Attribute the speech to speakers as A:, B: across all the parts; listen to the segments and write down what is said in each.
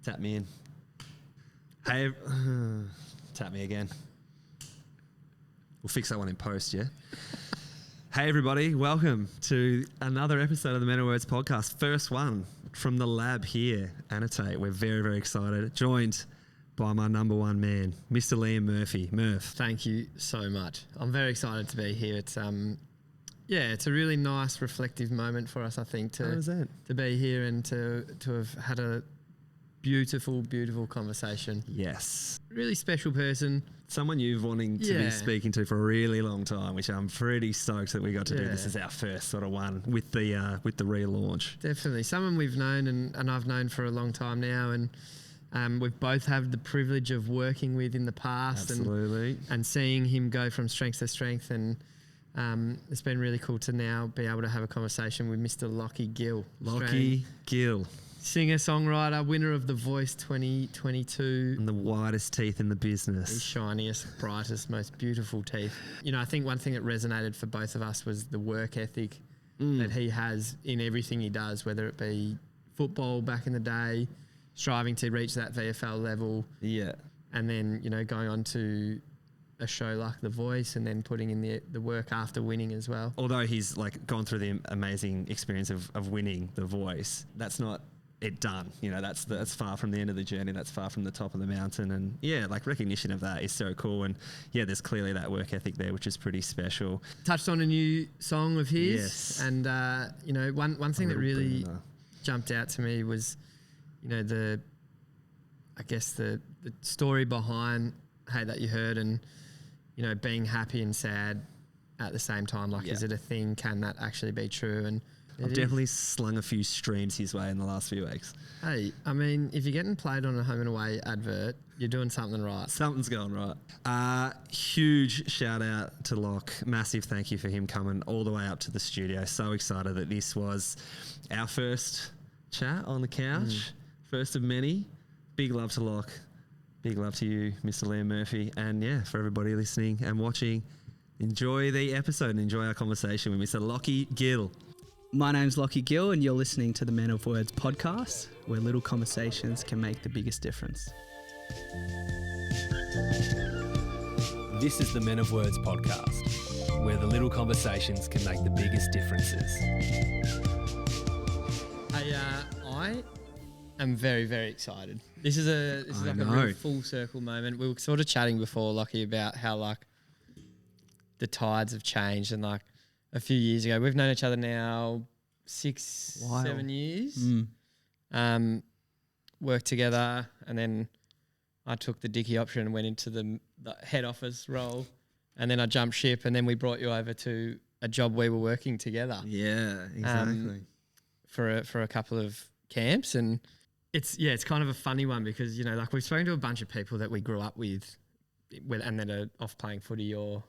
A: Tap me in. Hey, tap me again. We'll fix that one in post, yeah? Hey, everybody. Welcome to another episode of the Men of Words podcast. First one from the lab here, Annotate. We're very, very excited. Joined by my number one man, Mr. Liam Murphy. Murph.
B: Thank you so much. I'm very excited to be here. It's it's a really nice, reflective moment for us, I think, to be here and to have had a beautiful, beautiful conversation.
A: Yes.
B: Really special person.
A: Someone you've wanting to be speaking to for a really long time, which I'm pretty stoked that we got to do. This is our first sort of one with the relaunch.
B: Definitely. Someone we've known and I've known for a long time now, and we've both had the privilege of working with in the past.
A: Absolutely.
B: And seeing him go from strength to strength, and it's been really cool to now be able to have a conversation with Mr. Lachie Gill.
A: Lachie Gill.
B: Singer, songwriter, winner of The Voice 2022.
A: And the widest teeth in the business.
B: The shiniest, brightest, most beautiful teeth. You know, I think one thing that resonated for both of us was the work ethic that he has in everything he does, whether it be football back in the day, striving to reach that VFL level.
A: Yeah.
B: And then, you know, going on to a show like The Voice and then putting in the work after winning as well.
A: Although he's like gone through the amazing experience of winning The Voice, that's not it done. You know, that's far from the end of the journey. That's far from the top of the mountain. And yeah, like recognition of that is so cool. And yeah, there's clearly that work ethic there, which is pretty special.
B: Touched on a new song of his.
A: Yes.
B: And, you know, one thing that really jumped out to me was, you know, the story behind Hey That You Heard, and, you know, being happy and sad at the same time. Like, is it a thing? Can that actually be true? And
A: I've definitely slung a few streams his way in the last few weeks.
B: Hey, I mean, if you're getting played on a home and away advert, you're doing something right.
A: Something's going right. Huge shout out to Locke. Massive thank you for him coming all the way up to the studio. So excited that this was our first chat on the couch. First of many. Big love to Locke. Big love to you, Mr. Liam Murphy. And yeah, for everybody listening and watching, enjoy the episode and enjoy our conversation with Mr. Lachie Gill.
C: My name's Lachie Gill, and you're listening to the Men of Words podcast, where little conversations can make the biggest difference.
D: This is the Men of Words podcast, where the little conversations can make the biggest differences.
B: I am very, very excited. This is like a real full circle moment. We were sort of chatting before, Lachie, about how like the tides have changed, and like a few years ago, we've known each other now 7 years. Worked together, and then I took the Dickie option and went into the head office role, and then I jumped ship, and then we brought you over to a job we were working together.
A: Yeah, exactly.
B: For a couple of camps, and it's kind of a funny one because, you know, like we've spoken to a bunch of people that we grew up with and that are off playing footy or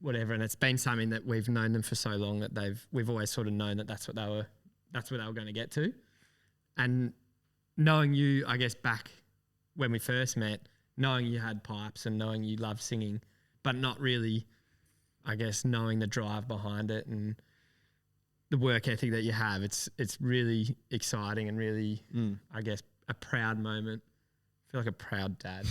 B: whatever, and it's been something that we've known them for so long that we've always sort of known that that's what they were going to get to. And knowing you, I guess, back when we first met, knowing you had pipes and knowing you loved singing, but not really, I guess, knowing the drive behind it and the work ethic that you have, it's really exciting and really, I guess, a proud moment. I feel like a proud dad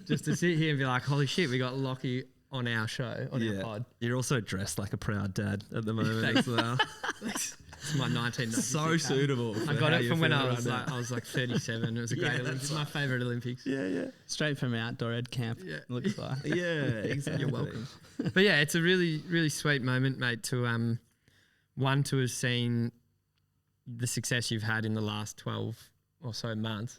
B: just to sit here and be like, holy shit, we got Lachie on our show, on our pod.
A: You're also dressed like a proud dad at the moment as well.
B: It's my 1996.
A: So suitable.
B: I got it from when I was like 37. It was a great Olympics. It's my favourite Olympics.
A: Yeah.
C: Straight from outdoor ed camp, looks like.
A: Yeah, exactly.
B: You're welcome. But yeah, it's a really, really sweet moment, mate, to to have seen the success you've had in the last 12 or so months,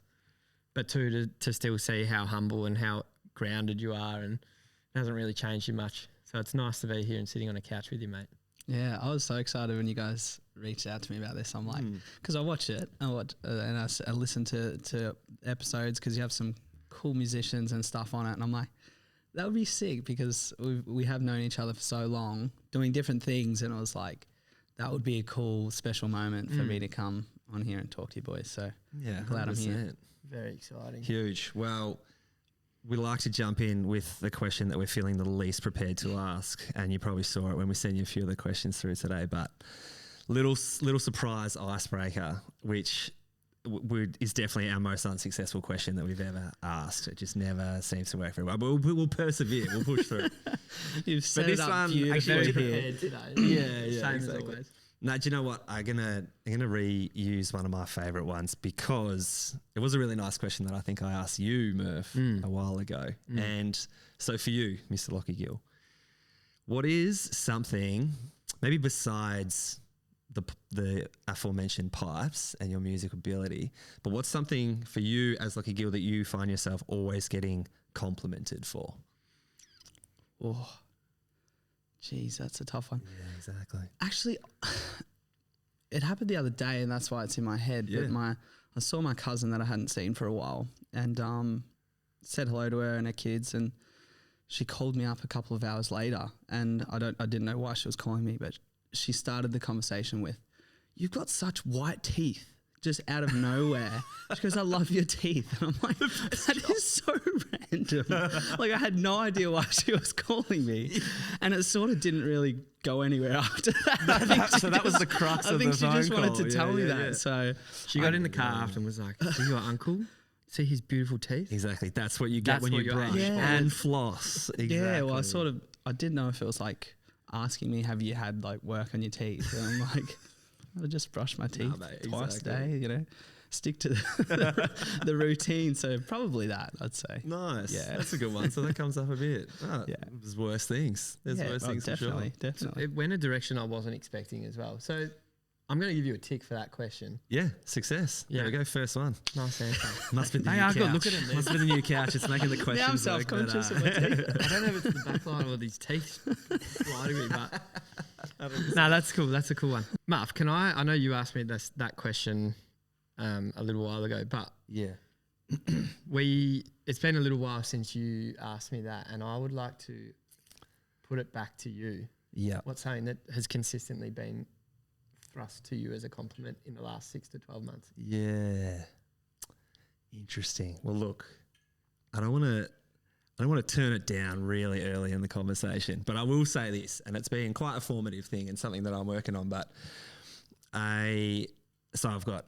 B: but two, to still see how humble and how grounded you are, and it hasn't really changed you much. So it's nice to be here and sitting on a couch with you, mate.
C: Yeah, I was so excited when you guys reached out to me about this. I'm like, because I watch it, and I listen to episodes because you have some cool musicians and stuff on it, and I'm like, that would be sick because we have known each other for so long, doing different things, and I was like, that would be a cool, special moment for me to come on here and talk to you boys. So
A: yeah,
C: glad 100%. I'm here.
B: Very exciting.
A: Huge. Well, we like to jump in with the question that we're feeling the least prepared to ask, and you probably saw it when we sent you a few of the questions through today, but little surprise icebreaker, which is definitely our most unsuccessful question that we've ever asked. It just never seems to work very well, but we'll persevere. We'll push through.
C: You've set
A: this
C: it up
A: one
C: beautifully
A: actually-
C: here.
B: today.
A: Yeah,
B: Same
A: exactly.
B: as always.
A: No, do you know what? I'm gonna reuse one of my favourite ones because it was a really nice question that I think I asked you, Murph, a while ago. And so for you, Mr. Lachie Gill, what is something maybe besides the aforementioned pipes and your music ability, but what's something for you as Lachie Gill that you find yourself always getting complimented for?
C: Oh, geez, that's a tough one.
A: Yeah, exactly.
C: Actually, it happened the other day, and that's why it's in my head.
A: Yeah.
C: But I saw my cousin that I hadn't seen for a while, and said hello to her and her kids, and she called me up a couple of hours later, and I didn't know why she was calling me, but she started the conversation with, "You've got such white teeth." Just out of nowhere. She goes, "I love your teeth." And I'm like, that is so random. Like, I had no idea why she was calling me. And it sort of didn't really go anywhere after that.
A: So that was the crux of the phone call.
C: I think she just wanted to tell me that.
A: Yeah.
C: So
B: She got in the car after and was like, "See your uncle? See his beautiful teeth?"
A: Exactly. That's what you get
B: That's
A: when
B: what
A: you
B: your
A: brush
B: age
A: and floss. Exactly.
C: yeah, well, I didn't know if it was like asking me, "Have you had like work on your teeth?" And I'm like, I just brush my teeth
A: mate,
C: twice
A: exactly.
C: a day, stick to the routine. So probably that, I'd say.
A: Nice.
C: Yeah.
A: That's a good one. So that comes up a bit. Oh,
C: Yeah.
A: There's worse things. There's worse things
C: definitely,
A: for sure.
C: definitely.
B: It went a direction I wasn't expecting as well. So I'm going to give you a tick for that question.
A: Yeah, success.
B: Yeah.
A: There we go. First one.
B: Nice answer.
A: Must be the
B: They
A: new
B: are
A: couch.
B: good. Look at them.
A: Must be the new couch. It's making the questions
C: Now I'm
A: work
C: self-conscious
A: better.
C: of my teeth.
B: I don't know if it's the backline or these teeth sliding me, but no, that's cool. That's a cool one. Muff, I know you asked me that question a little while ago, but
A: Yeah.
B: it's been a little while since you asked me that, and I would like to put it back to you.
A: Yeah.
B: What's something that has consistently been thrust to you as a compliment in the last 6 to 12 months?
A: Yeah. Interesting. Well, look, I don't want to turn it down really early in the conversation, but I will say this, and it's been quite a formative thing and something that I'm working on. But so I've got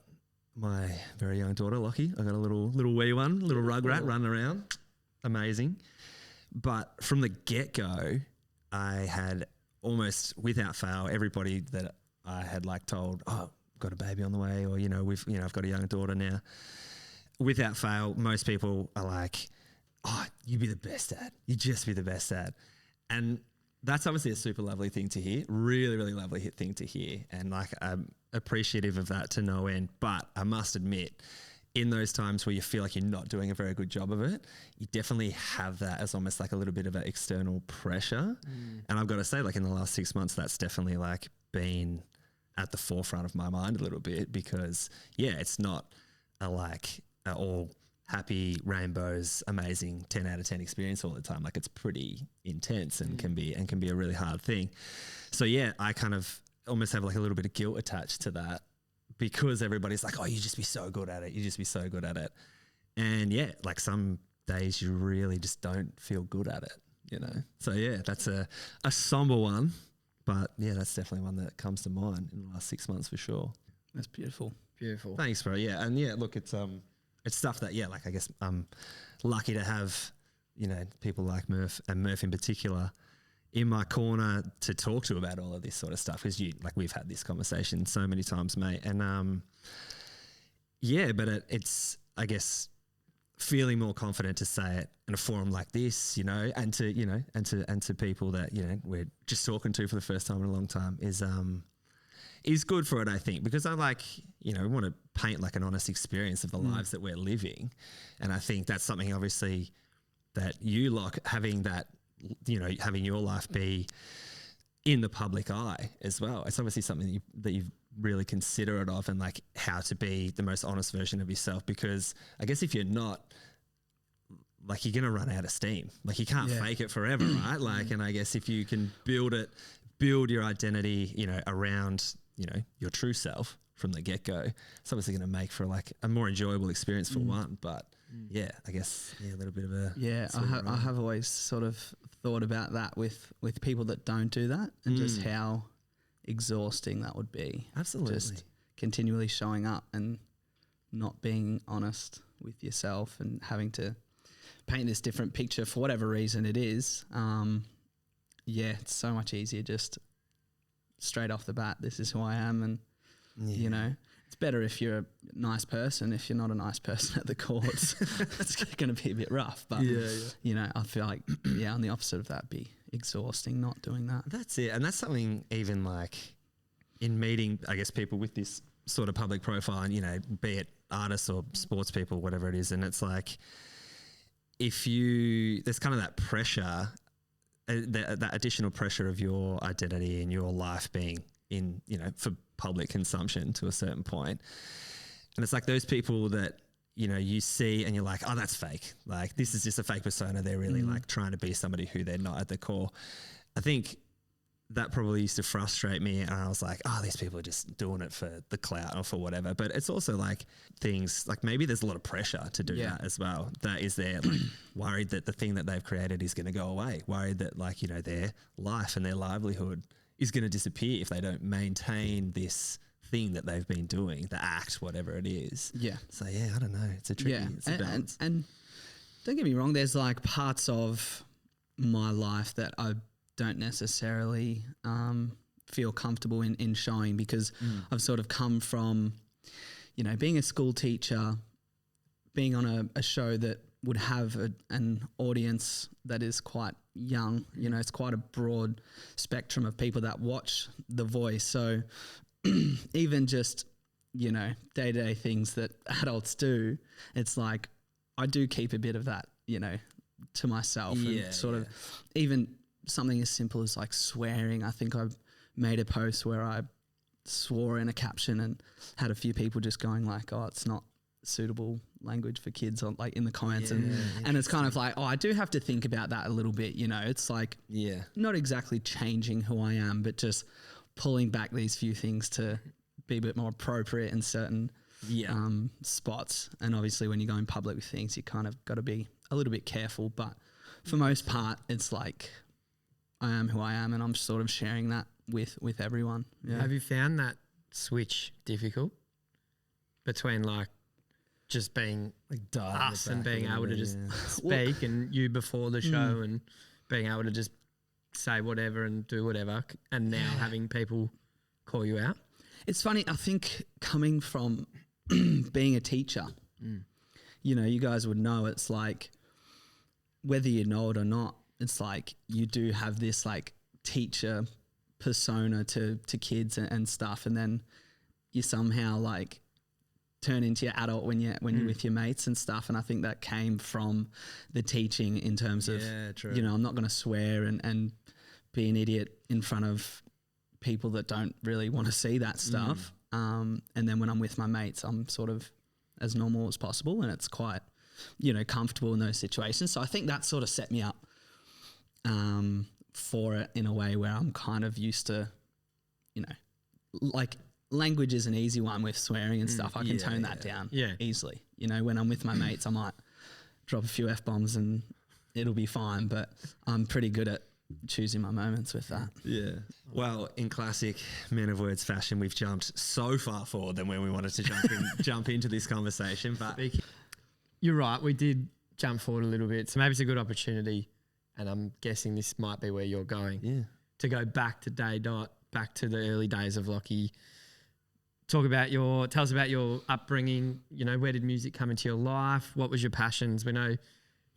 A: my very young daughter, Lachie. I've got a little wee one, little rugrat running around. Amazing. But from the get-go, I had almost without fail everybody that I had like told, "Oh, I've got a baby on the way," or I've got a young daughter now. Without fail, most people are like, "Oh, you'd be the best dad. You'd just be the best dad." And that's obviously a super lovely thing to hear. Really, really lovely thing to hear. And like, I'm appreciative of that to no end. But I must admit, in those times where you feel like you're not doing a very good job of it, you definitely have that as almost like a little bit of an external pressure. And I've got to say, like in the last 6 months, that's definitely like been at the forefront of my mind a little bit because, yeah, it's not all happy rainbows, amazing 10 out of 10 experience all the time. Like it's pretty intense and can be a really hard thing. So yeah, I kind of almost have like a little bit of guilt attached to that because everybody's like, "Oh, you just be so good at it. You just be so good at it." And yeah, like some days you really just don't feel good at it, So yeah, that's a somber one, but yeah, that's definitely one that comes to mind in the last 6 months for sure.
C: That's beautiful.
B: Beautiful.
A: Thanks, bro. Yeah. And yeah, look, it's stuff that, yeah, like I guess I'm lucky to have, people like Murph and Murph in particular in my corner to talk to about all of this sort of stuff because we've had this conversation so many times, mate. And yeah, but it's, I guess, feeling more confident to say it in a forum like this, and to people that, we're just talking to for the first time in a long time is good for it, I think, because I want to paint like an honest experience of the lives that we're living. And I think that's something obviously that you having that, having your life be in the public eye as well. It's obviously something that you've really considerate of and like how to be the most honest version of yourself, because I guess if you're not, like, you're going to run out of steam. Like you can't fake it forever, right? Like, and I guess if you can build your identity, around, your true self from the get-go, it's obviously going to make for like a more enjoyable experience for one. But yeah, I guess, a little bit of a...
C: Yeah, I have always sort of thought about that with people that don't do that and just how exhausting that would be.
A: Absolutely.
C: Just continually showing up and not being honest with yourself and having to paint this different picture for whatever reason it is. It's so much easier just straight off the bat, this is who I am. And, you know, it's better if you're a nice person. If you're not a nice person at the courts, it's going to be a bit rough. But, you know, I feel like, on the opposite of that, be exhausting not doing that.
A: That's it. And that's something even like in meeting, I guess, people with this sort of public profile and, you know, be it artists or sports people, whatever it is. And it's like, there's kind of that pressure, that additional pressure of your identity and your life being in, you know, for public consumption to a certain point. And it's like those people that, you know, you see and you're like, oh, that's fake. Like, this is just a fake persona. They're really like trying to be somebody who they're not at the core. I think that probably used to frustrate me. And I was like, oh, these people are just doing it for the clout or for whatever. But it's also like things like maybe there's a lot of pressure to do that as well. That is they're like worried that the thing that they've created is going to go away. Worried that, like, you know, their life and their livelihood is going to disappear if they don't maintain this thing that they've been doing, the act, whatever it is. Yeah. So I don't know. It's a tricky it's a balance.
C: And don't get me wrong, there's like parts of my life that I don't necessarily feel comfortable in showing because I've sort of come from, you know, being a school teacher, being on a show that would have an audience that is quite young. You know, it's quite a broad spectrum of people that watch The Voice. So even just, you know, day-to-day things that adults do, it's like I do keep a bit of that, you know, to myself and sort of even something as simple as like swearing. I think I made a post where I swore in a caption and had a few people just going like, oh, it's not suitable language for kids on like in the comments and it's kind of like, oh, I do have to think about that a little bit, you know. It's like not exactly changing who I am, but just pulling back these few things to be a bit more appropriate in certain spots. And obviously when you go in public with things, you kind of got to be a little bit careful, but for most part it's like I am who I am and I'm sort of sharing that with everyone.
B: Have you found that switch difficult between like just being like us and being able to just speak and you before the show and being able to just say whatever and do whatever and now having people call you out?
C: It's funny, I think coming from being a teacher, you know, you guys would know it's like whether you know it or not, it's like you do have this like teacher persona to kids and stuff, and then you somehow like turn into your adult when you're with your mates and stuff. And I think that came from the teaching in terms of, you know, I'm not going to swear and be an idiot in front of people that don't really want to see that stuff. And then when I'm with my mates, I'm sort of as normal as possible and it's quite, you know, comfortable in those situations. So I think that sort of set me up for it in a way where I'm kind of used to, you know, like language is an easy one with swearing and stuff. I can tone that down easily. You know, when I'm with my mates, I might drop a few F-bombs and it'll be fine, but I'm pretty good at choosing my moments with that.
A: Yeah. Well, in classic Men of Words fashion, we've jumped so far forward than when we wanted to jump into this conversation. But
B: you're right, we did jump forward a little bit. So maybe it's a good opportunity, and I'm guessing this might be where you're going, to go back to day dot, back to the early days of Lachie. Tell us about your upbringing. You know, where did music come into your life? What was your passions? We know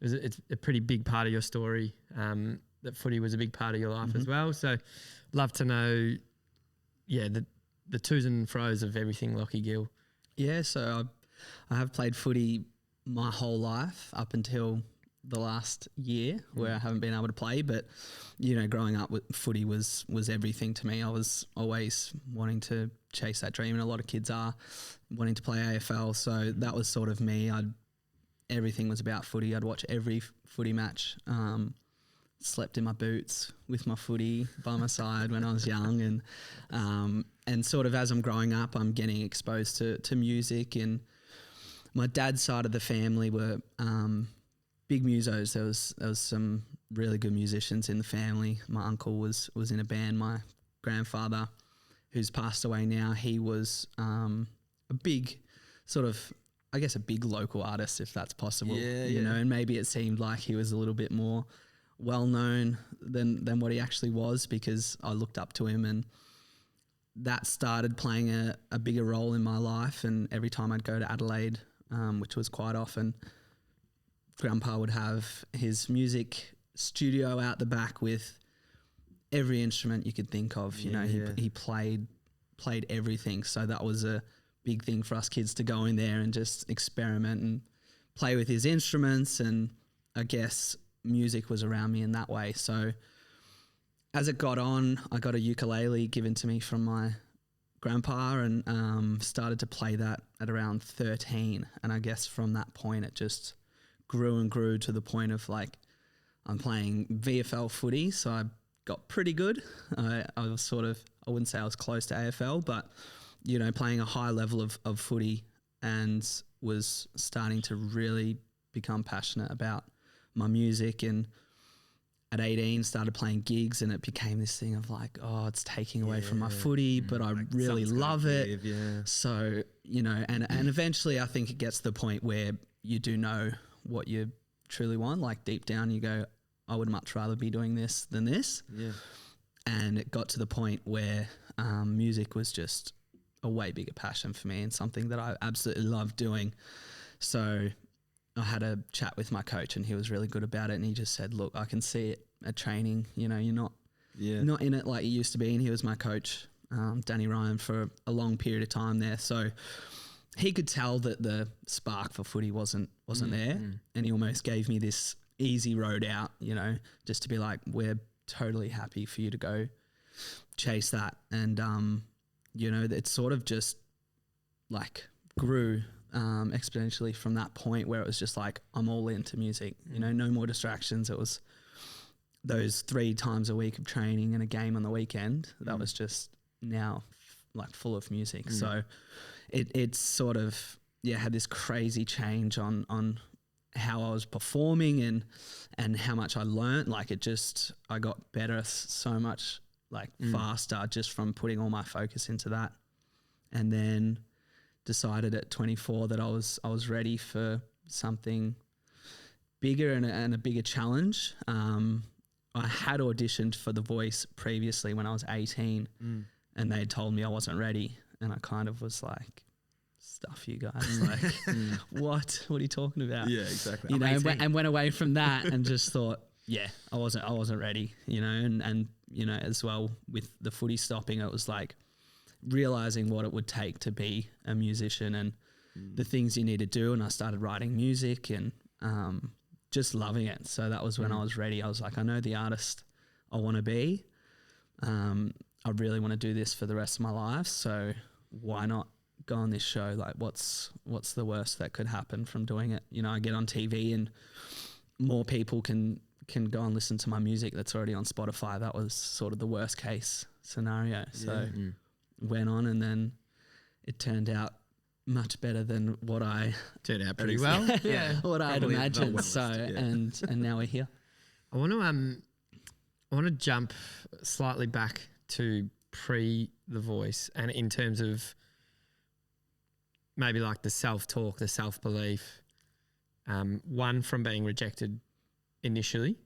B: it's a pretty big part of your story, that footy was a big part of your life as well. So love to know, the twos and fros of everything Lachie Gill.
C: Yeah, so I have played footy my whole life up until the last year where I haven't been able to play. But, you know, growing up with footy was everything to me. I was always wanting to chase that dream, and a lot of kids are wanting to play AFL. So that was sort of me. Everything was about footy. I'd watch every footy match. Slept in my boots with my footy by my side when I was young, and sort of as I'm growing up, I'm getting exposed to music. And my dad's side of the family were big musos. There was some really good musicians in the family. My uncle was in a band. My grandfather, who's passed away now, he was a big sort of I guess, a big local artist, if that's possible.
A: Yeah,
C: you
A: yeah.
C: know, and maybe it seemed like he was a little bit more well known than what he actually was, because I looked up to him, and that started playing a bigger role in my life. And every time I'd go to Adelaide, which was quite often, Grandpa would have his music studio out the back with every instrument you could think of. You know, he played everything. So that was a big thing for us kids to go in there and just experiment and play with his instruments. And I guess music was around me in that way. So as it got on, I got a ukulele given to me from my grandpa, and started to play that at around 13. And I guess from that point, it just grew and grew to the point of like, I'm playing VFL footy. So I got pretty good. I was sort of, I wouldn't say I was close to AFL, but, you know, playing a high level of footy, and was starting to really become passionate about my music. And at 18 started playing gigs, and it became this thing of like, oh, it's taking away from my footy, but I
A: Like
C: really
A: something's
C: love
A: gotta
C: it.
A: give, yeah.
C: So, you know, and eventually I think it gets to the point where you do know what you truly want. Like deep down you go, I would much rather be doing this than this.
A: Yeah.
C: And it got to the point where music was just a way bigger passion for me, and something that I absolutely love doing. So I had a chat with my coach, and he was really good about it. And he just said, look, I can see it at training, you know, you're not in it like you used to be. And he was my coach, Danny Ryan, for a long period of time there. So he could tell that the spark for footy wasn't there. And he almost gave me this easy road out, you know, just to be like, we're totally happy for you to go chase that. And, you know, it sort of just like grew exponentially from that point, where it was just like, I'm all into music, you know, no more distractions. It was those 3 times a week of training and a game on the weekend. That was just now like full of music. So it's sort of, had this crazy change on how I was performing and how much I learnt. Like I got better so much like faster just from putting all my focus into that. And then decided at 24 that I was ready for something bigger and a bigger challenge. I had auditioned for The Voice previously when I was 18, and they told me I wasn't ready, and I kind of was like, stuff you guys, like what are you talking about?
A: Yeah, exactly.
C: You know, and went away from that and just thought, I wasn't ready, you know, and you know, as well with the footy stopping, it was like realizing what it would take to be a musician and the things you need to do. And I started writing music and just loving it. So that was when I was ready. I was like, I know the artist I want to be. I really want to do this for the rest of my life. So why not go on this show? Like what's the worst that could happen from doing it? You know, I get on TV and more people can go and listen to my music that's already on Spotify. That was sort of the worst case scenario. So went on, and then it turned out much better than what I
B: turned out pretty well.
C: what I had
A: Probably the
C: imagined.
A: wellest,
C: So
A: yeah.
C: and now we're here.
B: I want to jump slightly back to pre The Voice, and in terms of maybe like the self-talk, the self-belief, one, from being rejected initially,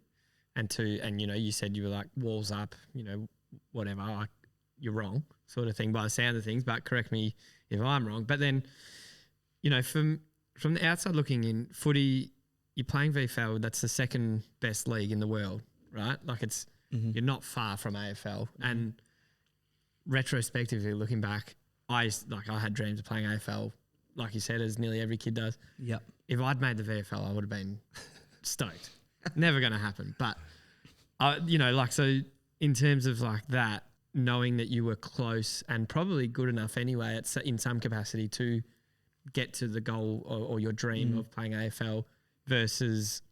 B: and two, and you know, you said you were like walls up, you know, whatever, like you're wrong sort of thing by the sound of things, but correct me if I'm wrong. But then, you know, from the outside looking in, footy, you're playing VFL, that's the second best league in the world, right? Like it's, you're not far from AFL. And retrospectively looking back, I had dreams of playing AFL, like you said, as nearly every kid does.
C: Yep.
B: If I'd made the VFL, I would have been stoked. Never going to happen. But, you know, like, so in terms of like that, knowing that you were close and probably good enough anyway in some capacity to get to the goal or your dream of playing AFL versus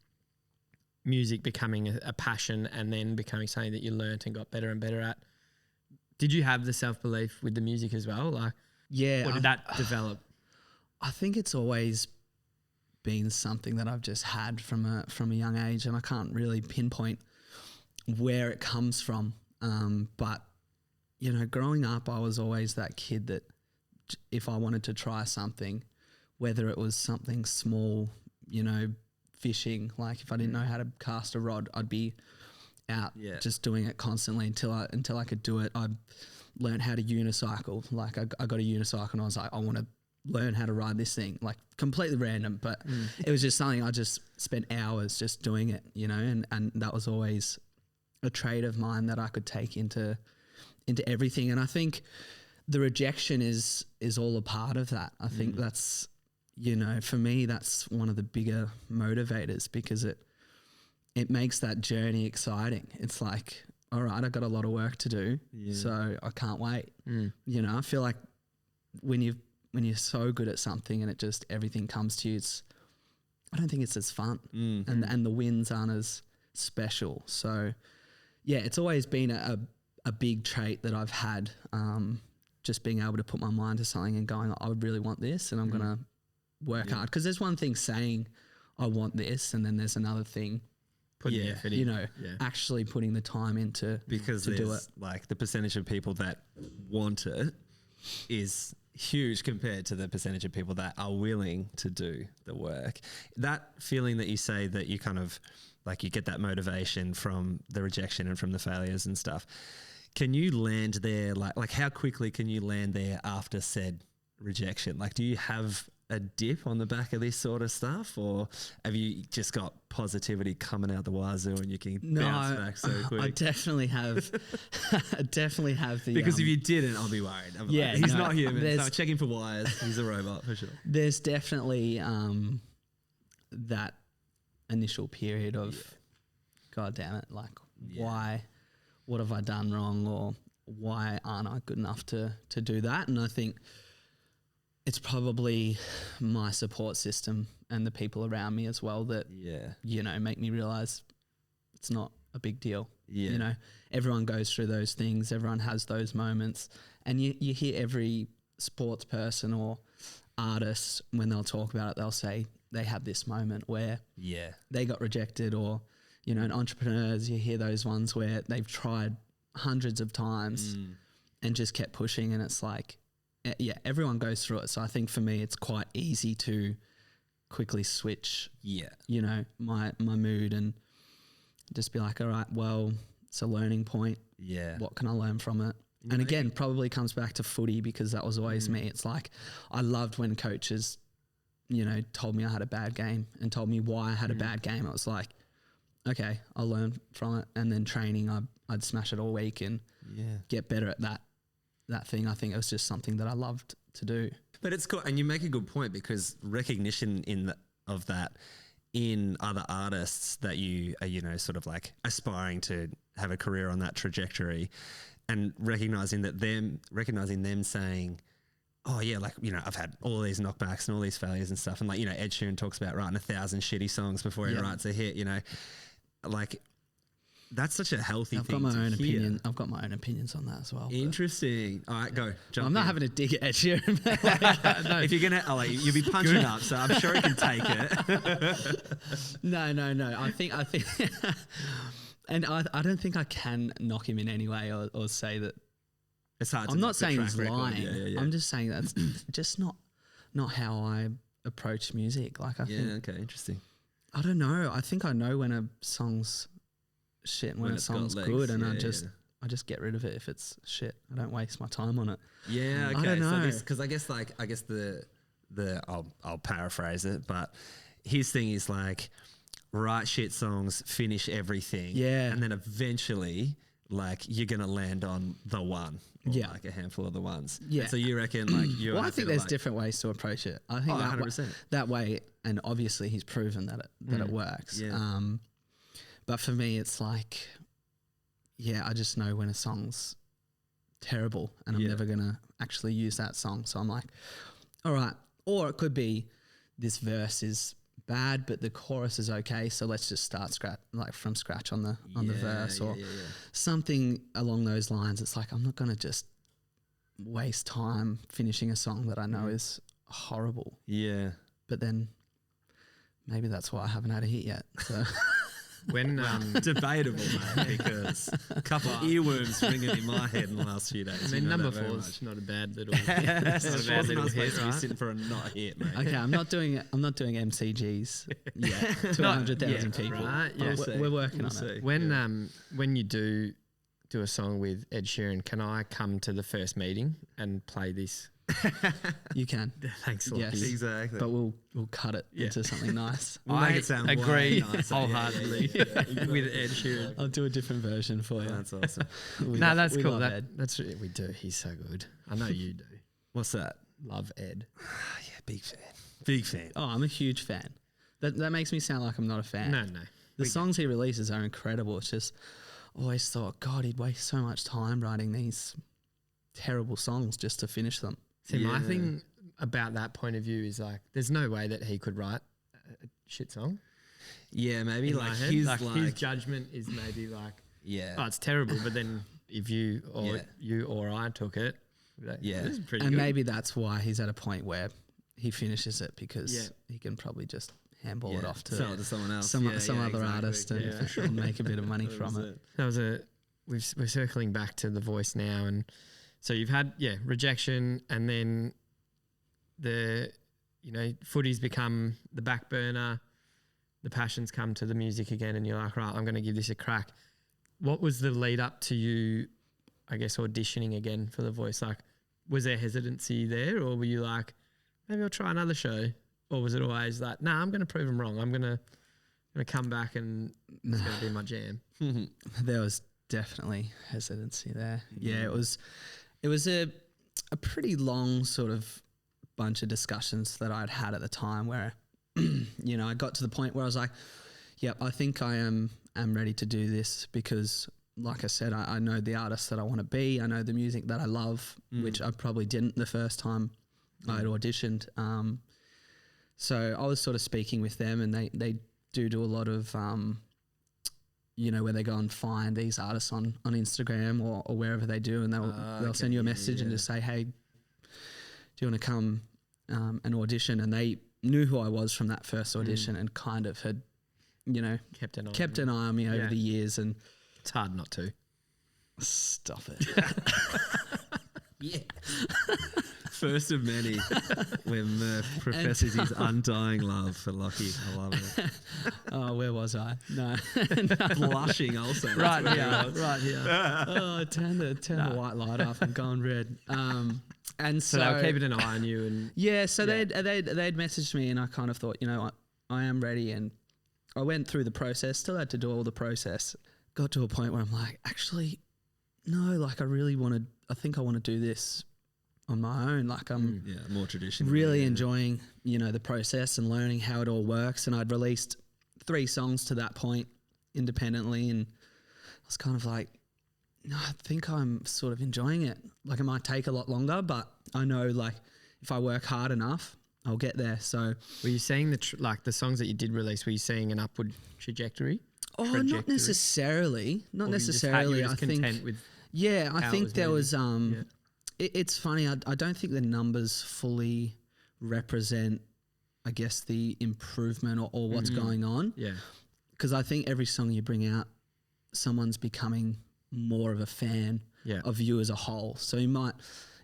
B: music becoming a passion and then becoming something that you learnt and got better and better at. Did you have the self-belief with the music as well? Like, or did that develop?
C: I think it's always been something that I've just had from a young age, and I can't really pinpoint where it comes from. But you know, growing up, I was always that kid that if I wanted to try something, whether it was something small, you know, fishing. Like if I didn't know how to cast a rod, I'd be out just doing it constantly until I could do it. I learned how to unicycle. Like I got a unicycle and I was like, I want to learn how to ride this thing. Like completely random, but it was just something I just spent hours just doing it, you know, and that was always a trait of mine that I could take into everything. And I think the rejection is all a part of that. I think that's, you know, for me, that's one of the bigger motivators because it makes that journey exciting. It's like, all right, I've got a lot of work to do, so I can't wait. You know, I feel like when you're so good at something and it just everything comes to you, I don't think it's as fun, and the wins aren't as special. So, yeah, it's always been a big trait that I've had, just being able to put my mind to something and going, I really want this, and I'm gonna work hard. Because there's one thing saying I want this, and then there's another thing
B: putting the effort in.
C: You know, actually putting the time into
A: because
C: to do it.
A: Like the percentage of people that want it is huge compared to the percentage of people that are willing to do the work. That feeling that you say that you kind of like you get that motivation from the rejection and from the failures and stuff. Can you land there? Like how quickly can you land there after said rejection? Like, do you have a dip on the back of this sort of stuff, or have you just got positivity coming out the wazoo and you can bounce back so quick?
C: I definitely have. I definitely have the.
A: Because if you didn't, I'll be worried. He's not human. So checking for wires. He's a robot for sure.
C: There's definitely that initial period of, God damn it, like why, what have I done wrong, or why aren't I good enough to do that? And I think it's probably my support system and the people around me as well that, you know, make me realize it's not a big deal. You know, everyone goes through those things. Everyone has those moments. And you hear every sports person or artist, when they'll talk about it, they'll say they had this moment where they got rejected, or, you know, in entrepreneurs, you hear those ones where they've tried hundreds of times and just kept pushing. And it's like, everyone goes through it. So I think for me, it's quite easy to quickly switch, you know, my mood and just be like, all right, well, it's a learning point. What can I learn from it? And again, probably comes back to footy, because that was always me. It's like, I loved when coaches, you know, told me I had a bad game and told me why I had a bad game. I was like, okay, I'll learn from it. And then training, I'd smash it all week and get better at that thing. I think it was just something that I loved to do.
A: But it's cool, and you make a good point, because recognition of that in other artists that you are, you know, sort of like aspiring to have a career on that trajectory, and recognizing them saying, oh yeah, like, you know, I've had all these knockbacks and all these failures and stuff, and like, you know, Ed Sheeran talks about writing 1,000 shitty songs before he writes a hit, you know, like. That's such a healthy thing.
C: I've got my own opinion. I've got my own opinions on that as well.
A: Interesting. All right, go. Jump
C: I'm not
A: in.
C: having a dig at Ed Sheeran.
A: No. If you're gonna, you'll be punching up, so I'm sure he can take it.
C: No. I think, and I don't think I can knock him in any way or say that.
A: It's hard.
C: I'm not saying he's
A: record.
C: lying.
A: Yeah.
C: I'm just saying that's just not how I approach music. Like I think.
A: Okay. Interesting.
C: I don't know. I think I know when a song's shit and when a song's good, and I just get rid of it if it's shit. I don't waste my time on it.
A: Yeah, okay.
C: I don't know.
A: Because I guess the I'll paraphrase it, but his thing is like, write shit songs, finish everything, and then eventually, like, you're gonna land on the one, or like a handful of the ones. And so you reckon, like, you?
C: Well, I think there's different ways to approach it. I think
A: 100%.
C: That way, and obviously he's proven that it works. But for me, it's like, I just know when a song's terrible and I'm never going to actually use that song. So I'm like, all right. Or it could be this verse is bad, but the chorus is okay. So let's just start from scratch on the verse or something along those lines. It's like, I'm not going to just waste time finishing a song that I know is horrible.
A: Yeah.
C: But then maybe that's why I haven't had a hit yet. So.
B: When
A: Debatable, mate, because a couple of earworms ringing in my head in the last few days.
B: I mean,
A: You know
B: number
A: that very
B: 4's
A: much.
B: not a bad little,
A: It's
B: not a bad little hit,
A: supposed to be
B: right?
A: sitting for a not hit, mate.
C: Okay, I'm not doing MCGs yet to 100,000 people.
B: right,
C: but
B: yeah.
C: we're working
A: We'll
C: on it.
A: see.
B: When you do a song with Ed Sheeran, can I come to the first meeting and play this?
C: You can,
B: Thanks, Lachie.
C: yes,
A: Exactly.
C: but we'll cut it into something nice.
A: We'll make
B: I
A: it sound
B: agree
A: way nicer.
B: wholeheartedly with Ed Sheeran.
C: I'll do a different version for you.
A: That's awesome.
B: No, that's
C: we
B: cool.
C: love Ed.
B: That's we do. He's so good. I know you do.
A: What's that?
B: Love Ed.
A: Yeah, big fan. Big fan.
C: Oh, I'm a huge fan. That makes me sound like I'm not a fan.
B: No.
C: The songs he releases are incredible. It's just I always thought, God, he'd waste so much time writing these terrible songs just to finish them.
B: See, my
A: Yeah.
B: thing about that point of view is like, there's no way that he could write a shit song.
A: Yeah, maybe
B: in my
A: like
B: head.
A: his
B: his judgment is maybe like,
A: yeah.
B: oh, it's terrible. But then if you
A: Yeah.
B: or I took it, we'd be like,
A: Yeah.
B: this is pretty
C: And
B: good.
C: maybe that's why he's at a point where he finishes it because
B: Yeah.
C: he can probably just handball
A: yeah.
C: it off to
A: Sell it to someone else.
C: some
A: Yeah,
C: other
A: exactly.
C: artist and,
B: Yeah.
C: and make a bit of money from it.
B: That was we're circling back to The Voice now, and so you've had rejection, and then footy's become the back burner, the passions come to the music again, and you're like, right, I'm going to give this a crack. What was the lead up to you, I guess, auditioning again for The Voice? Like, was there hesitancy there, or were you like, maybe I'll try another show, or was it always like, nah, I'm going to prove them wrong, I'm going to come back and it's going to be my jam?
C: There was definitely hesitancy there. Yeah, it was a pretty long sort of bunch of discussions that I'd had at the time where, I got to the point where I was like, yep, I think I am ready to do this because, like I said, I know the artist that I want to be. I know the music that I love, which I probably didn't the first time I had auditioned. So I was sort of speaking with them, and they do a lot of, where they go and find these artists on Instagram or wherever they do, and they'll send you a message and just say, hey, do you want to come and audition? And they knew who I was from that first audition and kind of had,
B: Kept an
C: eye on me over
B: Yeah.
C: the years. And
B: It's hard not to.
C: stop it.
A: Yeah. First of many where Murph professes his undying love for Lachie. I love it.
C: Oh, where was I? No.
A: Blushing also.
C: right
A: That's
C: here.
A: where he was.
C: Right here. Oh, turn the white light off and going red. And
B: So they were keeping an eye on you, and
C: yeah, so they'd messaged me, and I kind of thought, I am ready, and I went through the process. Still had to do all the process. Got to a point where I'm like, actually, no, like I think I want to do this on my own. Like I'm
A: Yeah, more traditional.
C: really
A: yeah.
C: enjoying, the process and learning how it all works. And I'd released 3 songs to that point independently, and I was kind of like, no, I think I'm sort of enjoying it. Like it might take a lot longer, but I know like if I work hard enough, I'll get there. So,
B: were you seeing the songs that you did release? Were you seeing an upward trajectory?
C: not necessarily. Not
B: Or were you just
C: necessarily.
B: you were just
C: I think.
B: content with
C: Yeah, I
B: how it
C: think
B: was
C: there
B: moving?
C: was. It's funny. I don't think the numbers fully represent, I guess, the improvement or what's going on.
B: Yeah.
C: Because I think every song you bring out, someone's becoming more of a fan
B: Yeah.
C: of you as a whole. So you might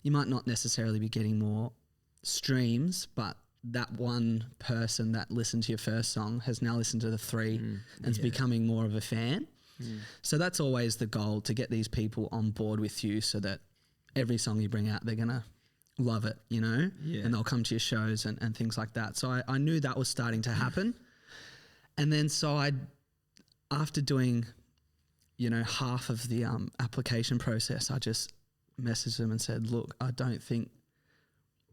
C: not necessarily be getting more streams, but that one person that listened to your first song has now listened to the 3 and is becoming more of a fan. So that's always the goal, to get these people on board with you so that every song you bring out, they're going to love it,
A: Yeah.
C: and they'll come to your shows and things like that. So I knew that was starting to happen. And then after doing, half of the application process, I just messaged them and said, look, I don't think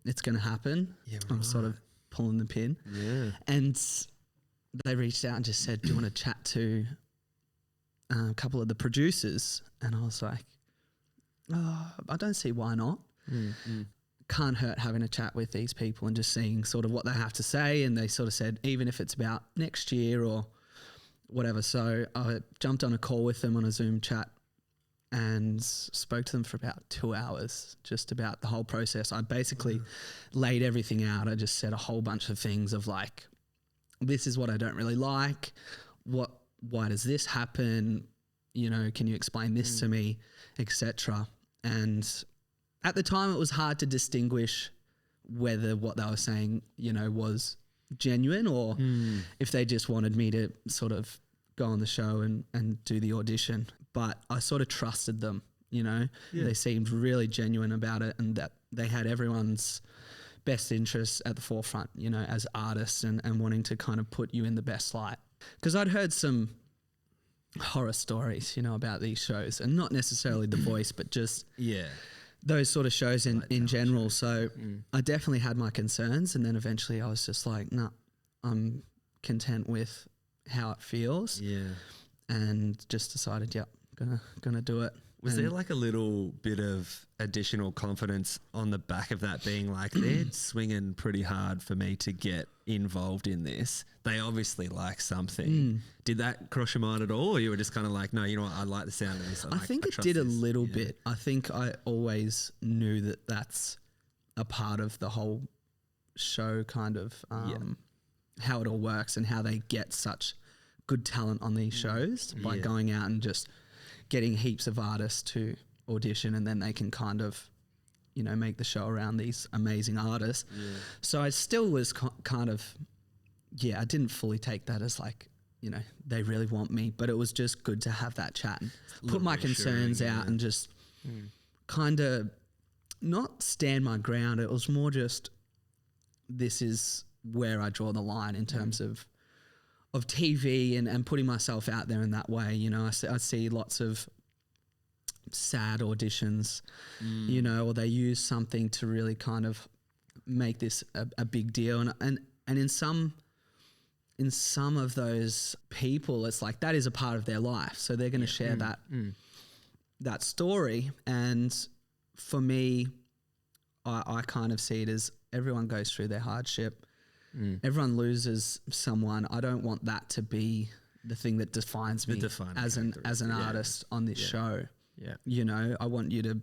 C: it's going to happen.
A: Yeah,
C: I'm sort of pulling the pin.
A: Yeah.
C: And they reached out and just said, do you want to chat to a couple of the producers? And I was like, I don't see why not. Can't hurt having a chat with these people and just seeing sort of what they have to say. And they sort of said, even if it's about next year or whatever. So I jumped on a call with them on a Zoom chat and spoke to them for about 2 hours just about the whole process. I basically laid everything out. I just said a whole bunch of things of like, this is what I don't really like, what why does this happen? You know, can you explain this to me, etc. And at the time, it was hard to distinguish whether what they were saying, you know, was genuine or if they just wanted me to sort of go on the show and do the audition. But I sort of trusted them, you know. They seemed really genuine about it, and that they had everyone's best interests at the forefront, you know, as artists and wanting to kind of put you in the best light. Because I'd heard some horror stories, you know, about these shows, and not necessarily The Voice, but just those sort of shows in general. So I definitely had my concerns, and then eventually I was just like, no, I'm content with how it feels. And just decided, gonna do it.
A: Was there like a little bit of additional confidence on the back of that, being like, they're swinging pretty hard for me to get involved in this? They obviously like something. Did that cross your mind at all? Or you were just kind of like, no, you know what, I like the sound of this.
C: I think it did a little bit. I think I always knew that that's a part of the whole show, kind of how it all works and how they get such good talent on these shows by going out and just getting heaps of artists to audition, and then they can kind of, you know, make the show around these amazing artists. So I still was kind of, I didn't fully take that as like, you know, they really want me, but it was just good to have that chat and put my concerns out and just kind of not stand my ground. It was more just, this is where I draw the line in terms of TV and putting myself out there in that way. You know, I see lots of sad auditions, you know, or they use something to really kind of make this a big deal. And in some of those people, it's like that is a part of their life. So they're going to share that story. And for me, I kind of see it as everyone goes through their hardship. Everyone loses someone. I don't want that to be the thing that defines me as an artist on this show. You know, I want you to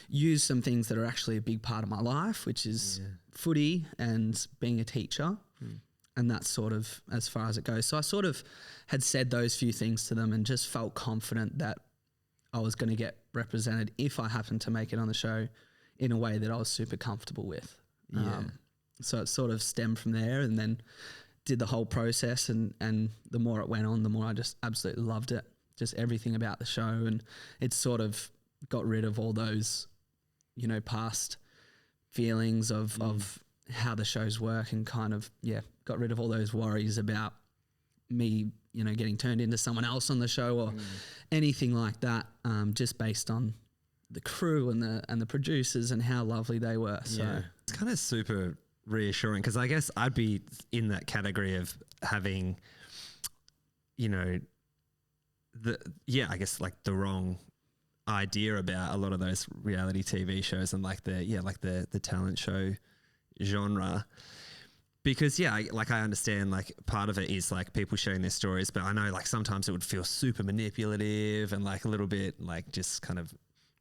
C: use some things that are actually a big part of my life, which is footy and being a teacher. And that's sort of as far as it goes. So I sort of had said those few things to them and just felt confident that I was going to get represented if I happened to make it on the show in a way that I was super comfortable with. So it sort of stemmed from there, and then did the whole process, and the more it went on, the more I just absolutely loved it. Just everything about the show, and it sort of got rid of all those, you know, past feelings of how the shows work, and kind of, got rid of all those worries about me, you know, getting turned into someone else on the show or anything like that, just based on the crew and the producers and how lovely they were. So
A: it's kind of super reassuring, because I guess I'd be in that category of having, you know, I guess like the wrong idea about a lot of those reality TV shows and like the talent show genre. Because I understand like part of it is like people sharing their stories, but I know like sometimes it would feel super manipulative and like a little bit like just kind of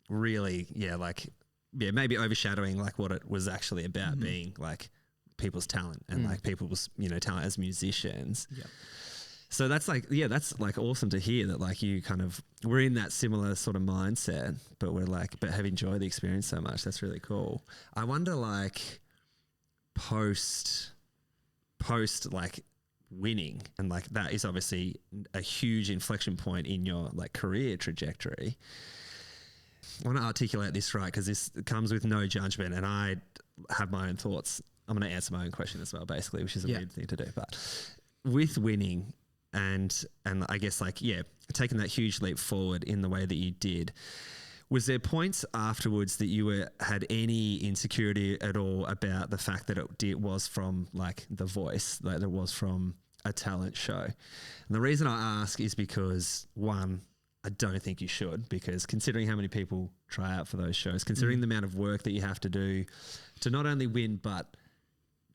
A: really maybe overshadowing like what it was actually about, being like people's talent and like people's, you know, talent as musicians. So that's like, that's like awesome to hear that like you kind of we're in that similar sort of mindset, but we're like, but have enjoyed the experience so much. That's really cool. I wonder like post like winning, and like that is obviously a huge inflection point in your like career trajectory. I want to articulate this right, because this comes with no judgment, and I have my own thoughts. I'm going to answer my own question as well, basically, which is a weird thing to do. But with winning and I guess like, taking that huge leap forward in the way that you did, was there points afterwards that you had any insecurity at all about the fact that it was from like The Voice, like it was from a talent show? And the reason I ask is because, one, I don't think you should, because considering how many people try out for those shows, considering the amount of work that you have to do to not only win, but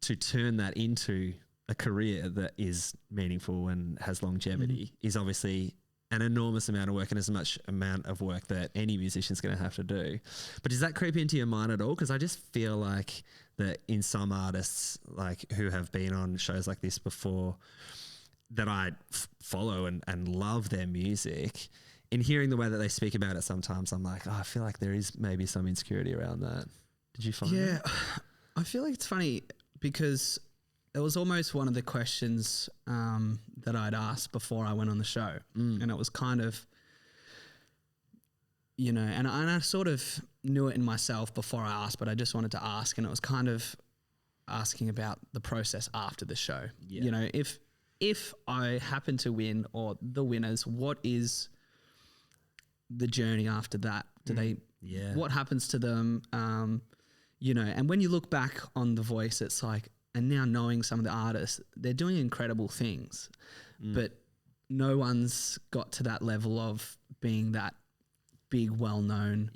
A: to turn that into a career that is meaningful and has longevity is obviously an enormous amount of work, and as much amount of work that any musician's going to have to do. But does that creep into your mind at all? Because I just feel like that in some artists like who have been on shows like this before, that I follow and love their music. In hearing the way that they speak about it sometimes, I'm like, I feel like there is maybe some insecurity around that. Did you find that?
C: I feel like it's funny because it was almost one of the questions that I'd asked before I went on the show. And it was kind of, you know, and I sort of knew it in myself before I asked, but I just wanted to ask. And it was kind of asking about the process after the show.
A: Yeah.
C: You know, if I happen to win or the winners, what is the journey after that? Do they, what happens to them? You know, and when you look back on The Voice, it's like, and now knowing some of the artists, they're doing incredible things, but no one's got to that level of being that big, well-known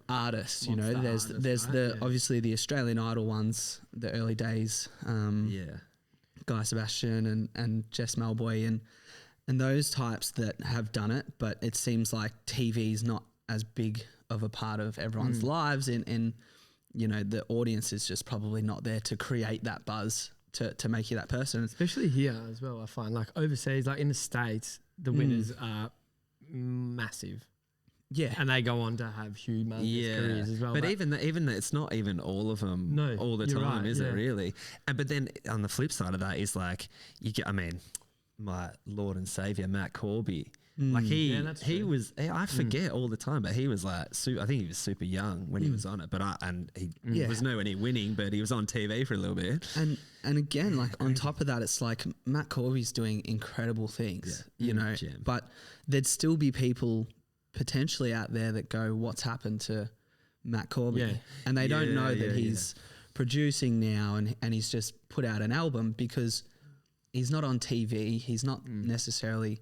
C: artist. You know, there's the obviously the Australian Idol ones, the early days, Guy Sebastian and Jess Malboy and those types that have done it, but it seems like TV's not as big of a part of everyone's lives, and you know, the audience is just probably not there to create that buzz to make you that person.
B: Especially here as well, I find, like overseas, like in the States, the winners are massive.
C: Yeah.
B: And they go on to have humongous careers as well.
A: But even it's not even all of them all the time, is it really? And but then on the flip side of that is like, my Lord and Savior, Matt Corby. Like he was, I forget all the time, but he was like, I think he was super young when he was on it, but he was nowhere near winning, but he was on TV for a little bit.
C: And again, like on top of that, it's like Matt Corby's doing incredible things, you know, but there'd still be people potentially out there that go, what's happened to Matt Corby?
B: Yeah.
C: And they don't know that he's producing now and he's just put out an album because he's not on TV. He's not necessarily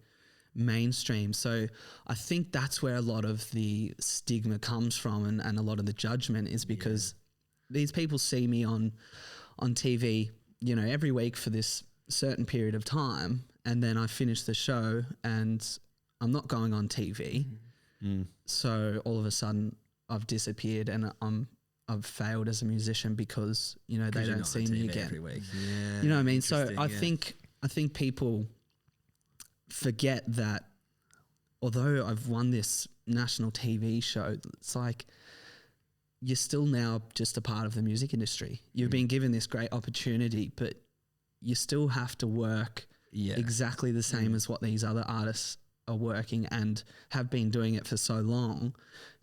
C: mainstream. So I think that's where a lot of the stigma comes from and a lot of the judgment is because these people see me on TV, you know, every week for this certain period of time, and then I finish the show and I'm not going on TV. So all of a sudden I've disappeared and I've failed as a musician because, you know, they don't see me again.
A: Every week.
C: You know what I mean? So I think people forget that although I've won this national TV show, it's like you're still now just a part of the music industry. You've been given this great opportunity, but you still have to work exactly the same as what these other artists are working and have been doing it for so long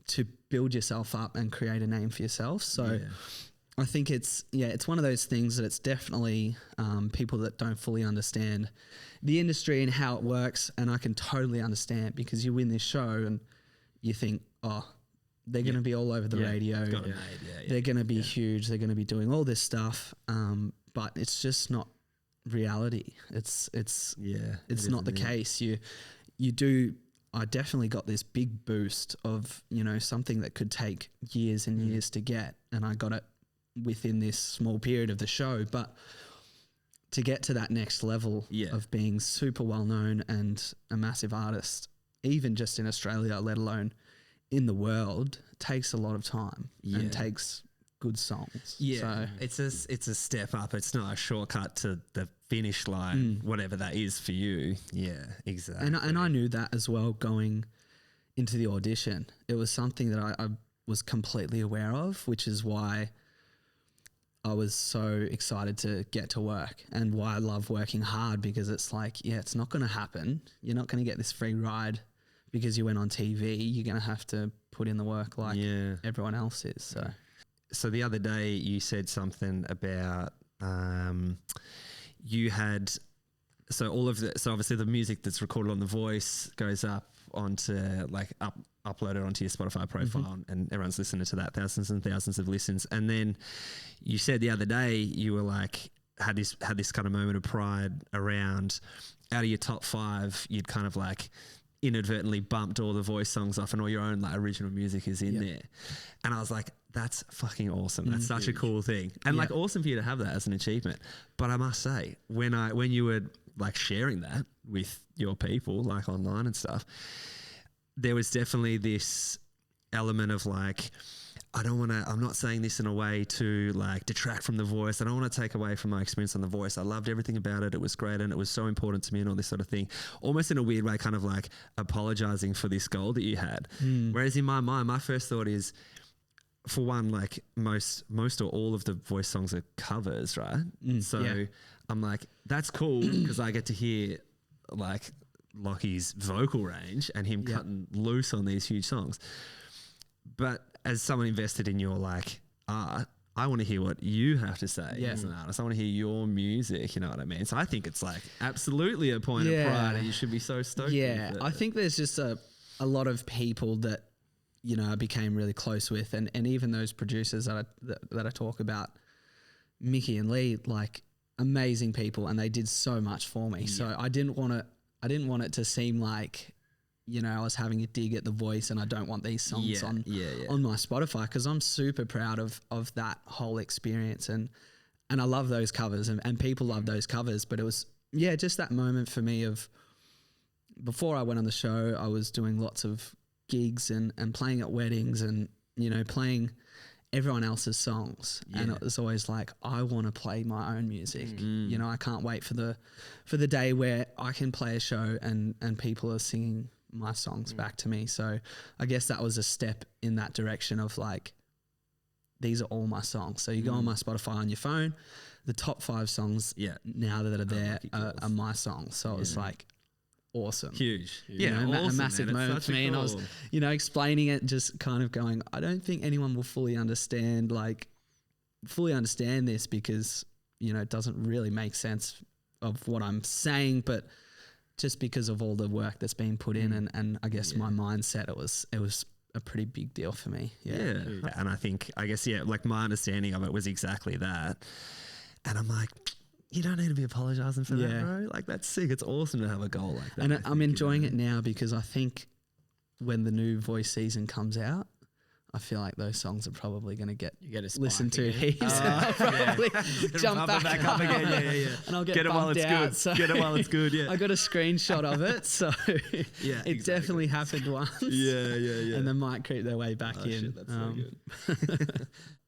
C: to build yourself up and create a name for yourself. So I think it's one of those things that it's definitely people that don't fully understand the industry and how it works. And I can totally understand because you win this show and you think, oh, they're going to be all over the radio. They're going to be huge. They're going to be doing all this stuff. But it's just not reality. It's not the case. I definitely got this big boost of, you know, something that could take years and years to get. And I got it within this small period of the show, but to get to that next level of being super well known and a massive artist, even just in Australia, let alone in the world, takes a lot of time and takes good songs. So
A: it's a step up. It's not a shortcut to the finish line, whatever that is for you. Yeah, exactly.
C: And I knew that as well going into the audition. It was something that I was completely aware of, which is why I was so excited to get to work and why I love working hard, because it's like, it's not going to happen. You're not going to get this free ride because you went on TV. You're going to have to put in the work like everyone else is.
A: So the other day you said something about you had so obviously the music that's recorded on The Voice goes up onto uploaded onto your Spotify profile and everyone's listening to that, thousands and thousands of listens. And then you said the other day you were like had this kind of moment of pride around out of your top 5 you'd kind of like inadvertently bumped all the Voice songs off and all your own like original music is in there. And I was like, that's fucking awesome. That's such a cool thing. And like awesome for you to have that as an achievement. But I must say, when you were like sharing that with your people, like online and stuff, there was definitely this element of like, I'm not saying this in a way to like detract from the voice. I don't want to take away from my experience on the voice. I loved everything about it. It was great and it was so important to me and all this sort of thing. Almost in a weird way, kind of like apologizing for this goal that you had. Whereas in my mind, my first thought is, for one, like most or all of the voice songs are covers, right? So I'm like, that's cool because I get to hear like Lachie's vocal range and him cutting loose on these huge songs. But as someone invested in your like art, I want to hear what you have to say as an artist. I want to hear your music, you know what I mean? So I think it's like absolutely a point of pride and you should be so stoked.
C: Yeah, I think there's just a lot of people that, you know, I became really close with, and even those producers that I talk about, Mickey and Lee, like amazing people, and they did so much for me. So I didn't want it to seem like, you know, I was having a dig at the voice and I don't want these songs on my Spotify, because I'm super proud of that whole experience, and I love those covers and people love those covers. But it was just that moment for me of, before I went on the show, I was doing lots of gigs and playing at weddings and, you know, playing everyone else's songs, and it was always like, I want to play my own music. You know, I can't wait for the day where I can play a show and people are singing my songs back to me. So I guess that was a step in that direction of like, these are all my songs. So you go on my Spotify on your phone, the top 5 songs now that are there are my songs. So it's like awesome.
A: Huge.
C: You know,
A: awesome,
C: a massive moment for me. And I was, you know, explaining it, just kind of going, I don't think anyone will fully understand this, because, you know, it doesn't really make sense of what I'm saying, but just because of all the work that's been put in and I guess my mindset, it was a pretty big deal for me. Yeah.
A: And I guess, like my understanding of it was exactly that. And I'm like, you don't need to be apologizing for that, bro. Like, that's sick. It's awesome to have a goal like that.
C: And I'm enjoying it now, because I think when the new voice season comes out, I feel like those songs are probably going to get listened to heaps. I'll probably jump back up again. And I'll get it while it's good. So get it while it's good. I got a screenshot of it, so it definitely happened once. And they might creep their way back in.
A: Shit, that's so good.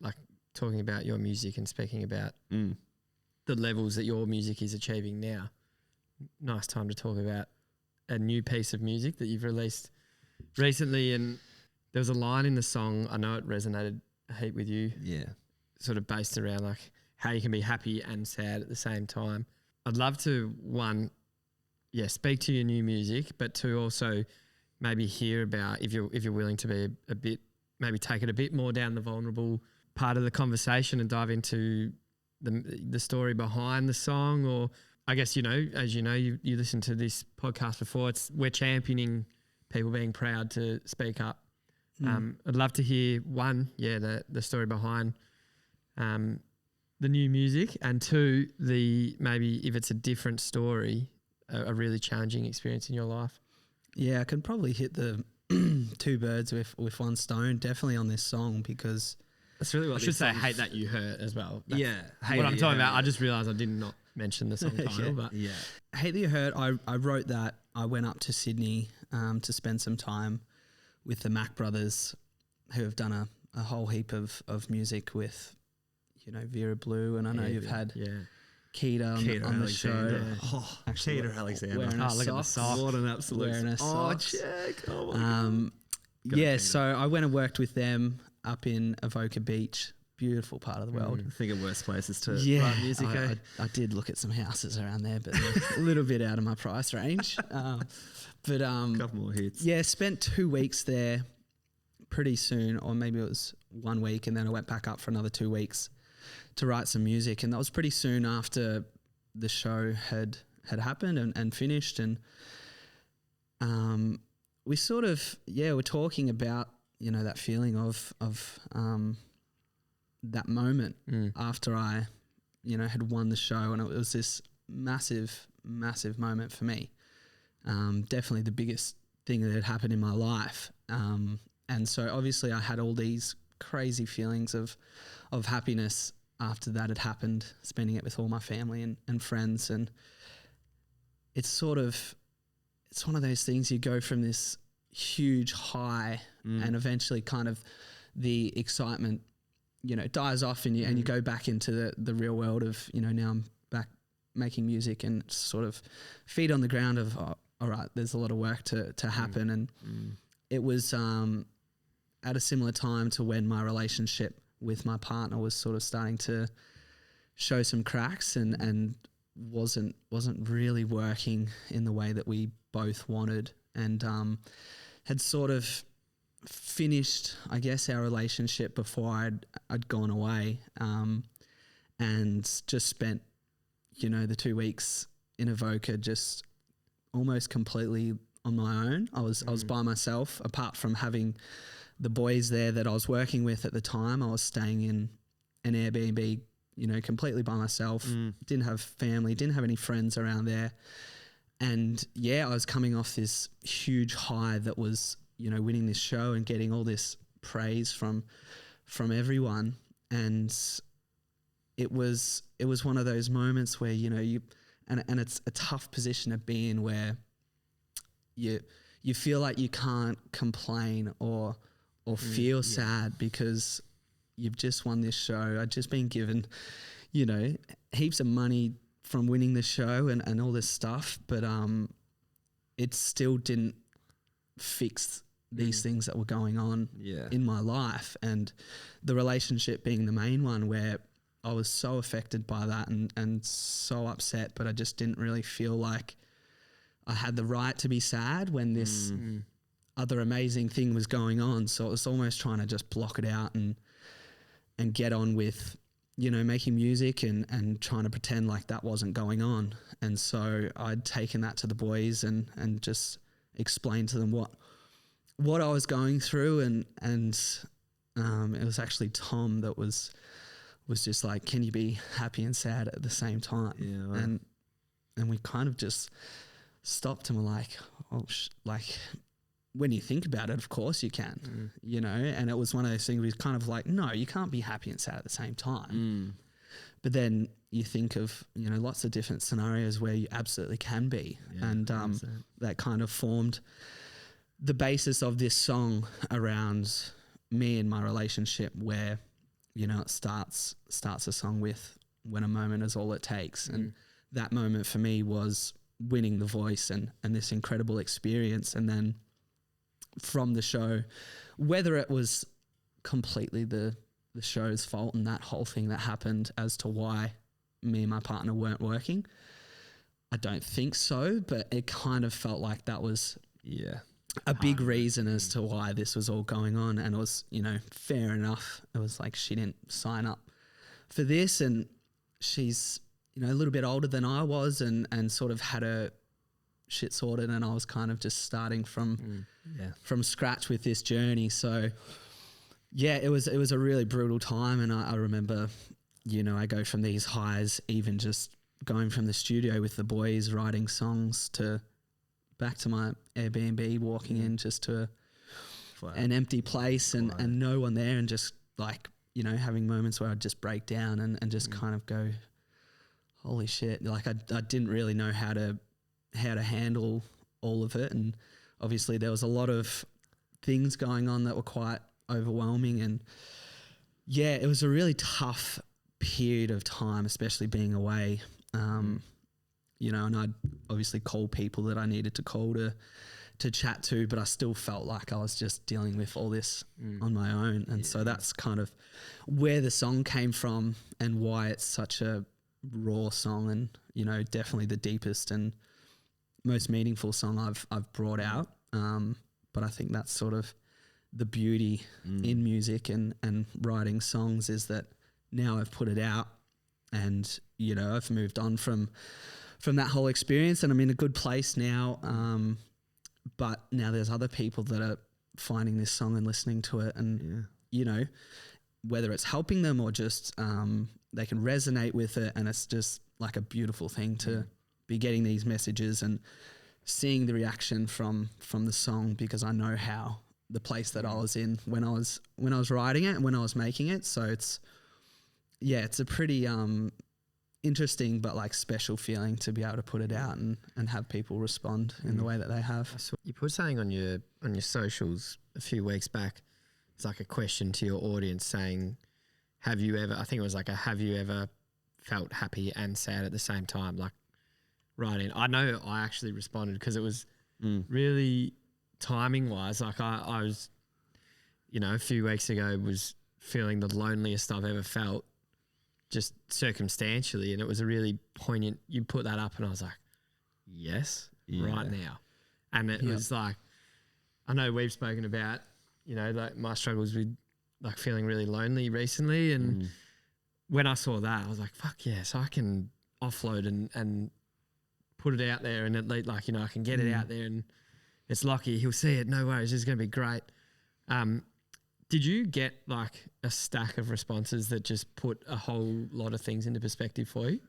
B: Like talking about your music and speaking about the levels that your music is achieving now. Nice time to talk about a new piece of music that you've released recently, and there was a line in the song, I know it resonated a heap with you. Yeah. Sort of based around like how you can be happy and sad at the same time. I'd love to, one, speak to your new music, but two, also maybe hear about, if you're willing to be a bit, maybe take it a bit more down the vulnerable part of the conversation and dive into the story behind the song. Or I guess, you know, as you know, you listened to this podcast before, we're championing people being proud to speak up. I'd love to hear one, the story behind the new music, and two, maybe if it's a different story, a really challenging experience in your life.
C: Yeah, I can probably hit the 2 birds with one stone, definitely on this song, because
B: that's really what I should say. Hate That You Hurt as well. That's
A: what
B: I'm talking about. I just realised I did not mention the song title, but
C: Hate That You Hurt. I wrote that. I went up to Sydney to spend some time with the Mac brothers, who have done a whole heap of music with, you know, Vera Blue, and I know you've had Keita on the show.
A: Oh, Keita Alexander.
C: Wearing a sock.
A: What an absolute.
C: Wearing a socks.
A: Check. Oh my
C: God. So I went and worked with them up in Avoca Beach. Beautiful part of the world.
A: I think of worse places to write music.
C: I did look at some houses around there, but a little bit out of my price range. But
A: a couple more hits.
C: Yeah, spent 2 weeks there pretty soon, or maybe it was 1 week, and then I went back up for another 2 weeks to write some music. And that was pretty soon after the show had happened and finished. And we sort of, we're talking about, you know, that feeling of that moment after I, you know, had won the show, and it was this massive, massive moment for me. Definitely the biggest thing that had happened in my life. And so obviously I had all these crazy feelings of happiness after that had happened, spending it with all my family and friends. And it's one of those things, you go from this huge high and eventually kind of the excitement, you know, dies off and you go back into the real world of, you know, now I'm back making music and sort of feet on the ground of, oh, all right, there's a lot of work to happen. And it was at a similar time to when my relationship with my partner was sort of starting to show some cracks and wasn't really working in the way that we both wanted, and had sort of finished, I guess, our relationship before I'd gone away, and just spent, you know, the 2 weeks in Avoca just almost completely on my own. I was by myself, apart from having the boys there that I was working with at the time. I was staying in an Airbnb, you know, completely by myself. Didn't have family, didn't have any friends around there. And yeah, I was coming off this huge high that was, you know, winning this show and getting all this praise from everyone. And it was one of those moments where, you know, and it's a tough position to be in, where you feel like you can't complain or feel sad because you've just won this show. I'd just been given, you know, heaps of money from winning the show and all this stuff, but it still didn't fix these things that were going on in my life, and the relationship being the main one, where I was so affected by that and so upset, but I just didn't really feel like I had the right to be sad when this other amazing thing was going on. So it was almost trying to just block it out and get on with, you know, making music and trying to pretend like that wasn't going on. And so I'd taken that to the boys and just explained to them what I was going through. And it was actually Tom that was just like, can you be happy and sad at the same time?
A: Yeah, right.
C: And we kind of just stopped and were like, like, when you think about it, of course you can, you know. And it was one of those things where it's kind of like, no, you can't be happy and sad at the same time. But then you think of, you know, lots of different scenarios where you absolutely can be. And that kind of formed the basis of this song around me and my relationship, where, you know, it starts a song with "When a Moment Is All It Takes." And that moment for me was winning The Voice and this incredible experience. And then from the show, whether it was completely the show's fault and that whole thing that happened as to why me and my partner weren't working, I don't think so, but it kind of felt like that was a big reason as to why this was all going on. And it was, you know, fair enough. It was like, she didn't sign up for this, and she's, you know, a little bit older than I was and sort of had her shit sorted, and I was kind of just starting from scratch with this journey. So yeah, it was a really brutal time. And I remember, you know, I go from these highs, even just going from the studio with the boys writing songs, to back to my Airbnb, walking in just to an empty place and no one there, and just like, you know, having moments where I'd just break down and just kind of go, holy shit. Like I didn't really know how to handle all of it. And obviously there was a lot of things going on that were quite overwhelming. And yeah, it was a really tough period of time, especially being away. You know, and I'd obviously call people that I needed to call to chat to, but I still felt like I was just dealing with all this on my own. And so that's kind of where the song came from and why it's such a raw song, and, you know, definitely the deepest and most meaningful song I've brought out. But I think that's sort of the beauty in music and writing songs, is that now I've put it out and, you know, I've moved on from that whole experience, and I'm in a good place now. But now there's other people that are finding this song and listening to it, and, you know, whether it's helping them or just they can resonate with it, and it's just like a beautiful thing to be getting these messages and seeing the reaction from the song, because I know how the place that I was in when I was writing it and when I was making it. So it's a pretty interesting but like special feeling to be able to put it out and have people respond in the way that they have.
B: You put something on your socials a few weeks back it's like a question to your audience saying, have you ever, I think it was like have you ever felt happy and sad at the same time? Like right in. I know I actually responded because it was really timing wise. Like I was, you know, a few weeks ago was feeling the loneliest I've ever felt just circumstantially. And it was a really poignant, you put that up and I was like, yes, right now. And it was like, I know we've spoken about, you know, like my struggles with like feeling really lonely recently. And when I saw that, I was like, fuck yes, I can offload and put it out there. And at least, like, you know, I can get it out there and it's Lachie. He'll see it. No worries. It's going to be great. Did you get like a stack of responses that just put a whole lot of things into perspective for you?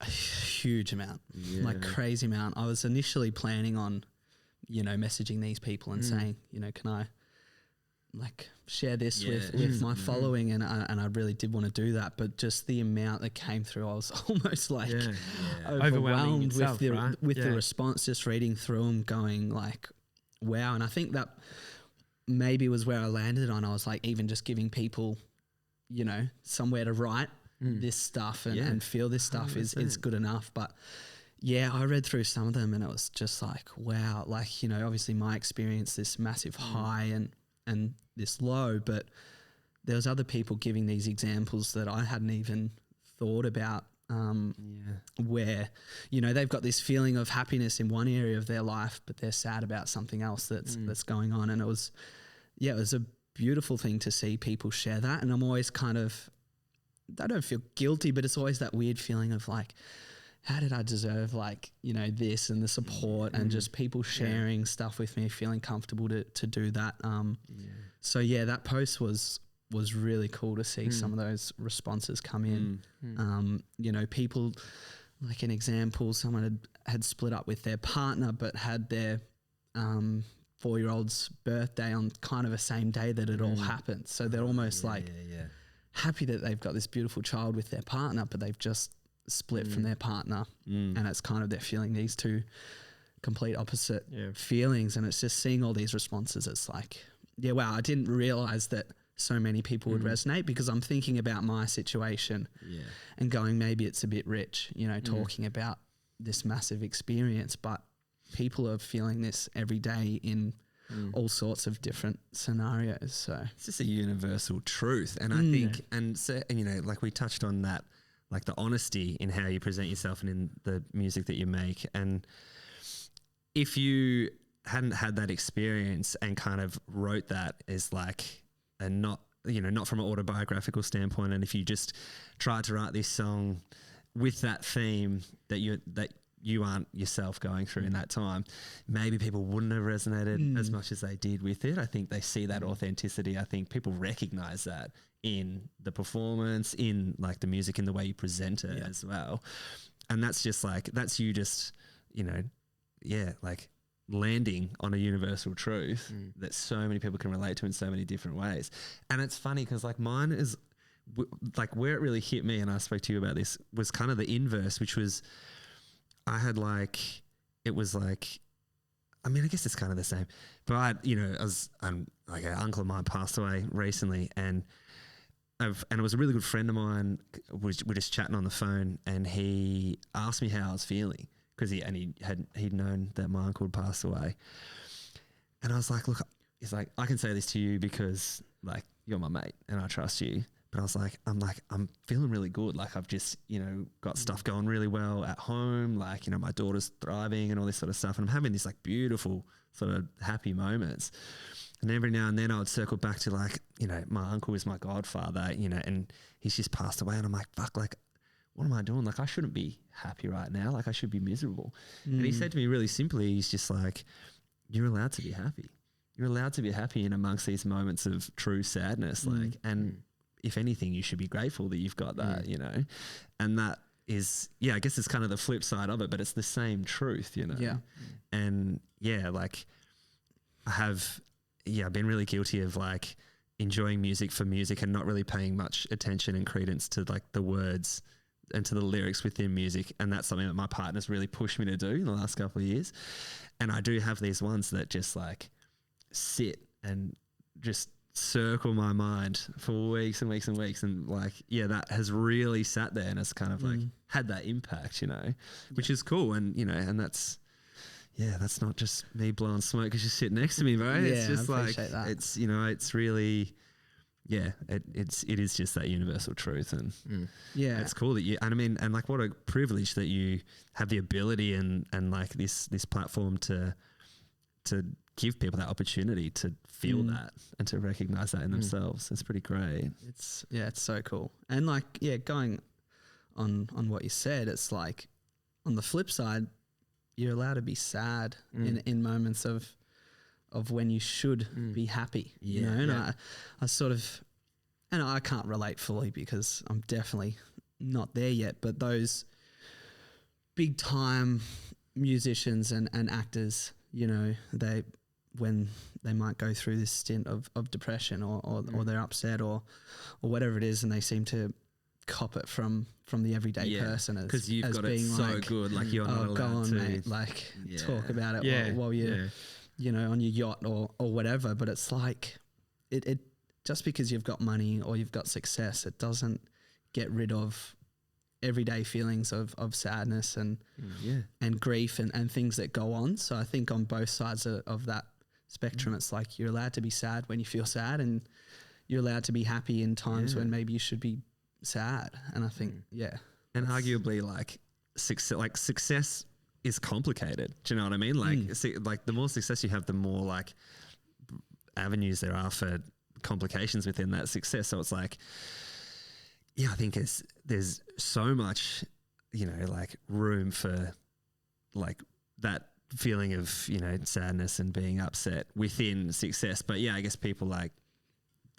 C: A huge amount, like crazy amount. I was initially planning on, you know, messaging these people and saying, you know, can I like share this with my following? And I really did want to do that, but just the amount that came through, I was almost like overwhelmed with the response, just reading through them going like, wow. And I think that maybe was where I landed on. I was like, even just giving people, you know, somewhere to write this stuff and feel this stuff is good enough. But yeah, I read through some of them and it was just like, wow, like, you know, obviously my experience, this massive high and this low, but there was other people giving these examples that I hadn't even thought about, where, you know, they've got this feeling of happiness in one area of their life, but they're sad about something else that's going on. And it was a beautiful thing to see people share that. And I'm always kind of, I don't feel guilty, but it's always that weird feeling of like, how did I deserve like, you know, this and the support and just people sharing stuff with me, feeling comfortable to do that. So yeah, that post was really cool to see some of those responses come in. You know, people, like an example, someone had split up with their partner, but had their 4-year-old's birthday on kind of the same day that it all happened. So they're almost happy that they've got this beautiful child with their partner, but they've just split from their partner. And it's kind of they're feeling these two complete opposite feelings. And it's just seeing all these responses. It's like, yeah, wow, I didn't realize that so many people would resonate, because I'm thinking about my situation and going, maybe it's a bit rich, you know, talking about this massive experience, but people are feeling this every day in all sorts of different scenarios. So
A: it's just a universal truth. And I think, and so, and, you know, like we touched on that, like the honesty in how you present yourself and in the music that you make. And if you hadn't had that experience and kind of wrote that as like, and not, you know, not from an autobiographical standpoint, and if you just tried to write this song with that theme that you aren't yourself going through in that time, maybe people wouldn't have resonated as much as they did with it. I think they see that authenticity. I think people recognize that in the performance, in like the music, in the way you present it as well. And that's just like, that's you just, you know, like landing on a universal truth that so many people can relate to in so many different ways. And it's funny because like mine is like where it really hit me, and I spoke to you about this, was kind of the inverse, which was I had like, it was like, I mean, I guess it's kind of the same, but I, you know, like an uncle of mine passed away recently, and it was a really good friend of mine. We're just chatting on the phone, and he asked me how I was feeling, because he'd known that my uncle had passed away. And I was like, look, he's like, I can say this to you because like you're my mate and I trust you. But I was like, I'm feeling really good. Like I've just, you know, got stuff going really well at home. Like, you know, my daughter's thriving and all this sort of stuff. And I'm having these like beautiful sort of happy moments. And every now and then I would circle back to like, you know, my uncle is my godfather, you know, and he's just passed away. And I'm like, fuck, like, what am I doing? Like, I shouldn't be happy right now. Like, I should be miserable. And he said to me really simply, he's just like, you're allowed to be happy. You're allowed to be happy in amongst these moments of true sadness. Like, and if anything, you should be grateful that you've got that, you know? And that is, I guess it's kind of the flip side of it, but it's the same truth, you know?
C: Yeah.
A: And like I've been really guilty of like enjoying music for music and not really paying much attention and credence to like the words and to the lyrics within music. And that's something that my partner's really pushed me to do in the last couple of years. And I do have these ones that just like sit and just circle my mind for weeks and weeks and weeks, and like that has really sat there and it's kind of like had that impact, which is cool. And and that's not just me blowing smoke because you sit next to me, bro. It's just
C: I
A: like
C: appreciate that.
A: it's it's really it is just that universal truth. And it's cool that you, and I mean, and like what a privilege that you have the ability and like this platform to give people that opportunity to feel that and to recognize that in themselves. It's pretty great.
C: It's so cool. And like, going on what you said, it's like on the flip side, you're allowed to be sad in moments of when you should be happy, and I sort of, and I can't relate fully because I'm definitely not there yet, but those big time musicians and actors, when they might go through this stint of depression or they're upset or whatever it is, and they seem to cop it from the everyday person
A: because you've got
C: being
A: it so
C: like,
A: good, like you're not allowed
C: go on,
A: to
C: mate, like talk about it while you're on your yacht or whatever. But it's like it just because you've got money or you've got success, it doesn't get rid of everyday feelings of sadness and grief and things that go on. So I think on both sides of that spectrum, it's like you're allowed to be sad when you feel sad, and you're allowed to be happy in times when maybe you should be sad. And I think
A: and arguably like success is complicated. Do you know what I mean? Like the more success you have, the more like avenues there are for complications within that success. So it's like I think there's so much like room for like that feeling of sadness and being upset within success. But I guess people like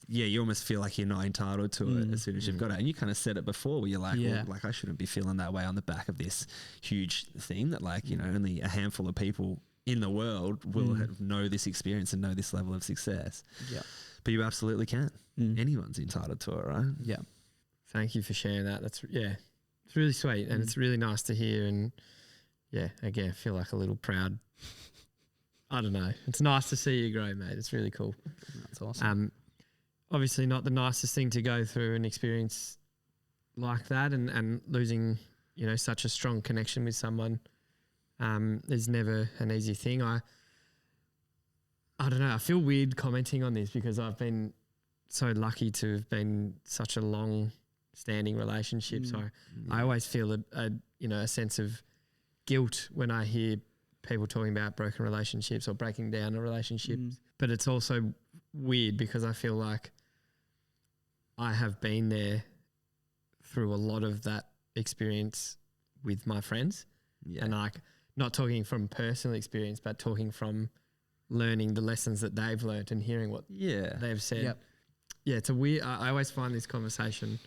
A: you almost feel like you're not entitled to it as soon as you've got it. And you kind of said it before where you're like, well, like I shouldn't be feeling that way on the back of this huge thing that like, only a handful of people in the world will know this experience and know this level of success. Yeah. But you absolutely can. Anyone's entitled to it, right?
C: Yeah.
B: Thank you for sharing that. That's it's really sweet, and it's really nice to hear. And again, I feel like a little proud. I don't know. It's nice to see you grow, mate. It's really cool.
C: That's awesome.
B: Obviously not the nicest thing to go through an experience like that, and losing, such a strong connection with someone is never an easy thing. I don't know. I feel weird commenting on this because I've been so lucky to have been such a long-standing relationship. So I always feel a sense of guilt when I hear people talking about broken relationships or breaking down a relationship. But it's also weird because I feel like I have been there through a lot of that experience with my friends, and like not talking from personal experience, but talking from learning the lessons that they've learned and hearing what they've said. It's a weird. I always find this conversation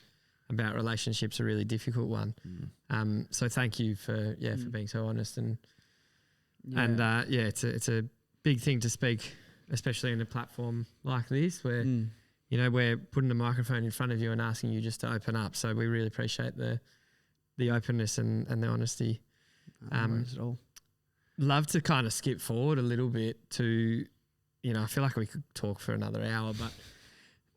B: about relationships a really difficult one. So thank you for being so honest and it's a big thing to speak, especially in a platform like this where we're putting a microphone in front of you and asking you just to open up. So we really appreciate the openness and the honesty.
C: No worries at all.
B: Love to kind of skip forward a little bit to, I feel like we could talk for another hour, but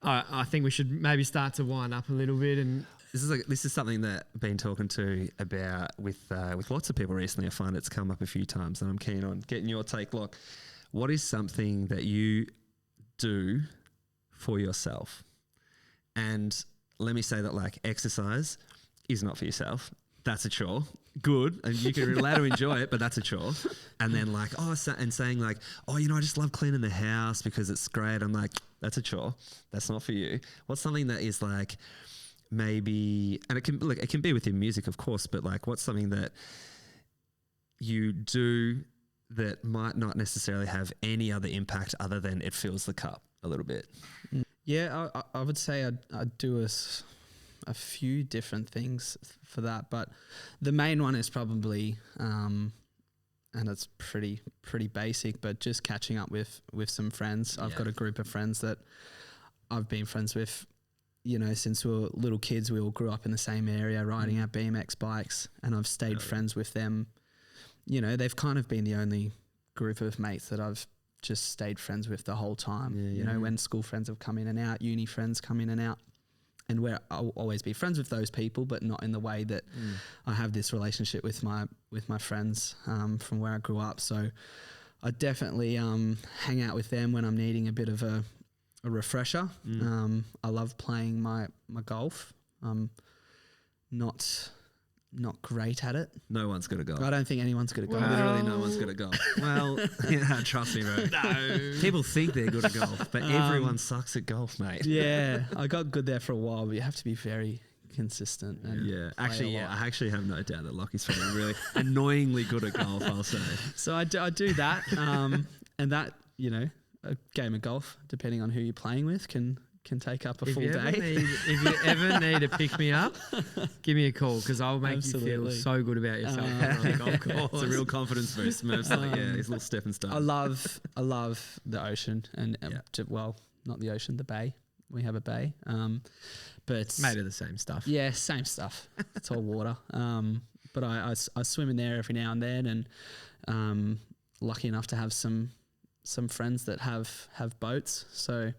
B: I think we should maybe start to wind up a little bit. And
A: this is something that I've been talking to about with lots of people recently. I find it's come up a few times, and I'm keen on getting your take. Look, what is something that you do for yourself? And let me say that like exercise is not for yourself. That's a chore. Good. And you can allowed to enjoy it, but that's a chore. And then like, saying like, I just love cleaning the house because it's great. I'm like, that's a chore. That's not for you. What's something that is like maybe, and it can be within music, of course, but like what's something that you do that might not necessarily have any other impact other than it fills the cup a little bit?
C: Yeah, I would say I'd do a few different things for that, but the main one is probably, and it's pretty basic, but just catching up with some friends. I've got a group of friends that I've been friends with, since we were little kids. We all grew up in the same area, riding our BMX bikes, and I've stayed friends with them. They've kind of been the only group of mates that I've just stayed friends with the whole time.
A: Yeah,
C: you know, when school friends have come in and out, uni friends come in and out, and where I'll always be friends with those people, but not in the way that I have this relationship with my friends from where I grew up. So I definitely hang out with them when I'm needing a bit of a refresher. I love playing my golf. Not great at it.
A: No one's good at golf.
C: I don't think anyone's good at golf.
A: Literally no one's good at golf. Well, yeah, trust me, bro.
B: No.
A: People think they're good at golf, but everyone sucks at golf, mate.
C: Yeah, I got good there for a while, but you have to be very consistent. And
A: Yeah,
C: play
A: actually,
C: a lot.
A: I actually have no doubt that Lachie's probably really annoyingly good at golf, I'll say.
C: So I do that, and that, you know, a game of golf, depending on who you're playing with, can take up a full day.
B: If you ever need to pick me up, give me a call because I'll make you feel
C: Absolutely.
B: so good about yourself on the golf course.
A: It's a real confidence boost. Murph's like, yeah, his little stepping stone.
C: I love the ocean and well, not the ocean, the bay. We have a bay, but
B: Made of the same stuff.
C: yeah, same stuff. It's all water. But I swim in there every now and then, and lucky enough to have some friends that have boats. So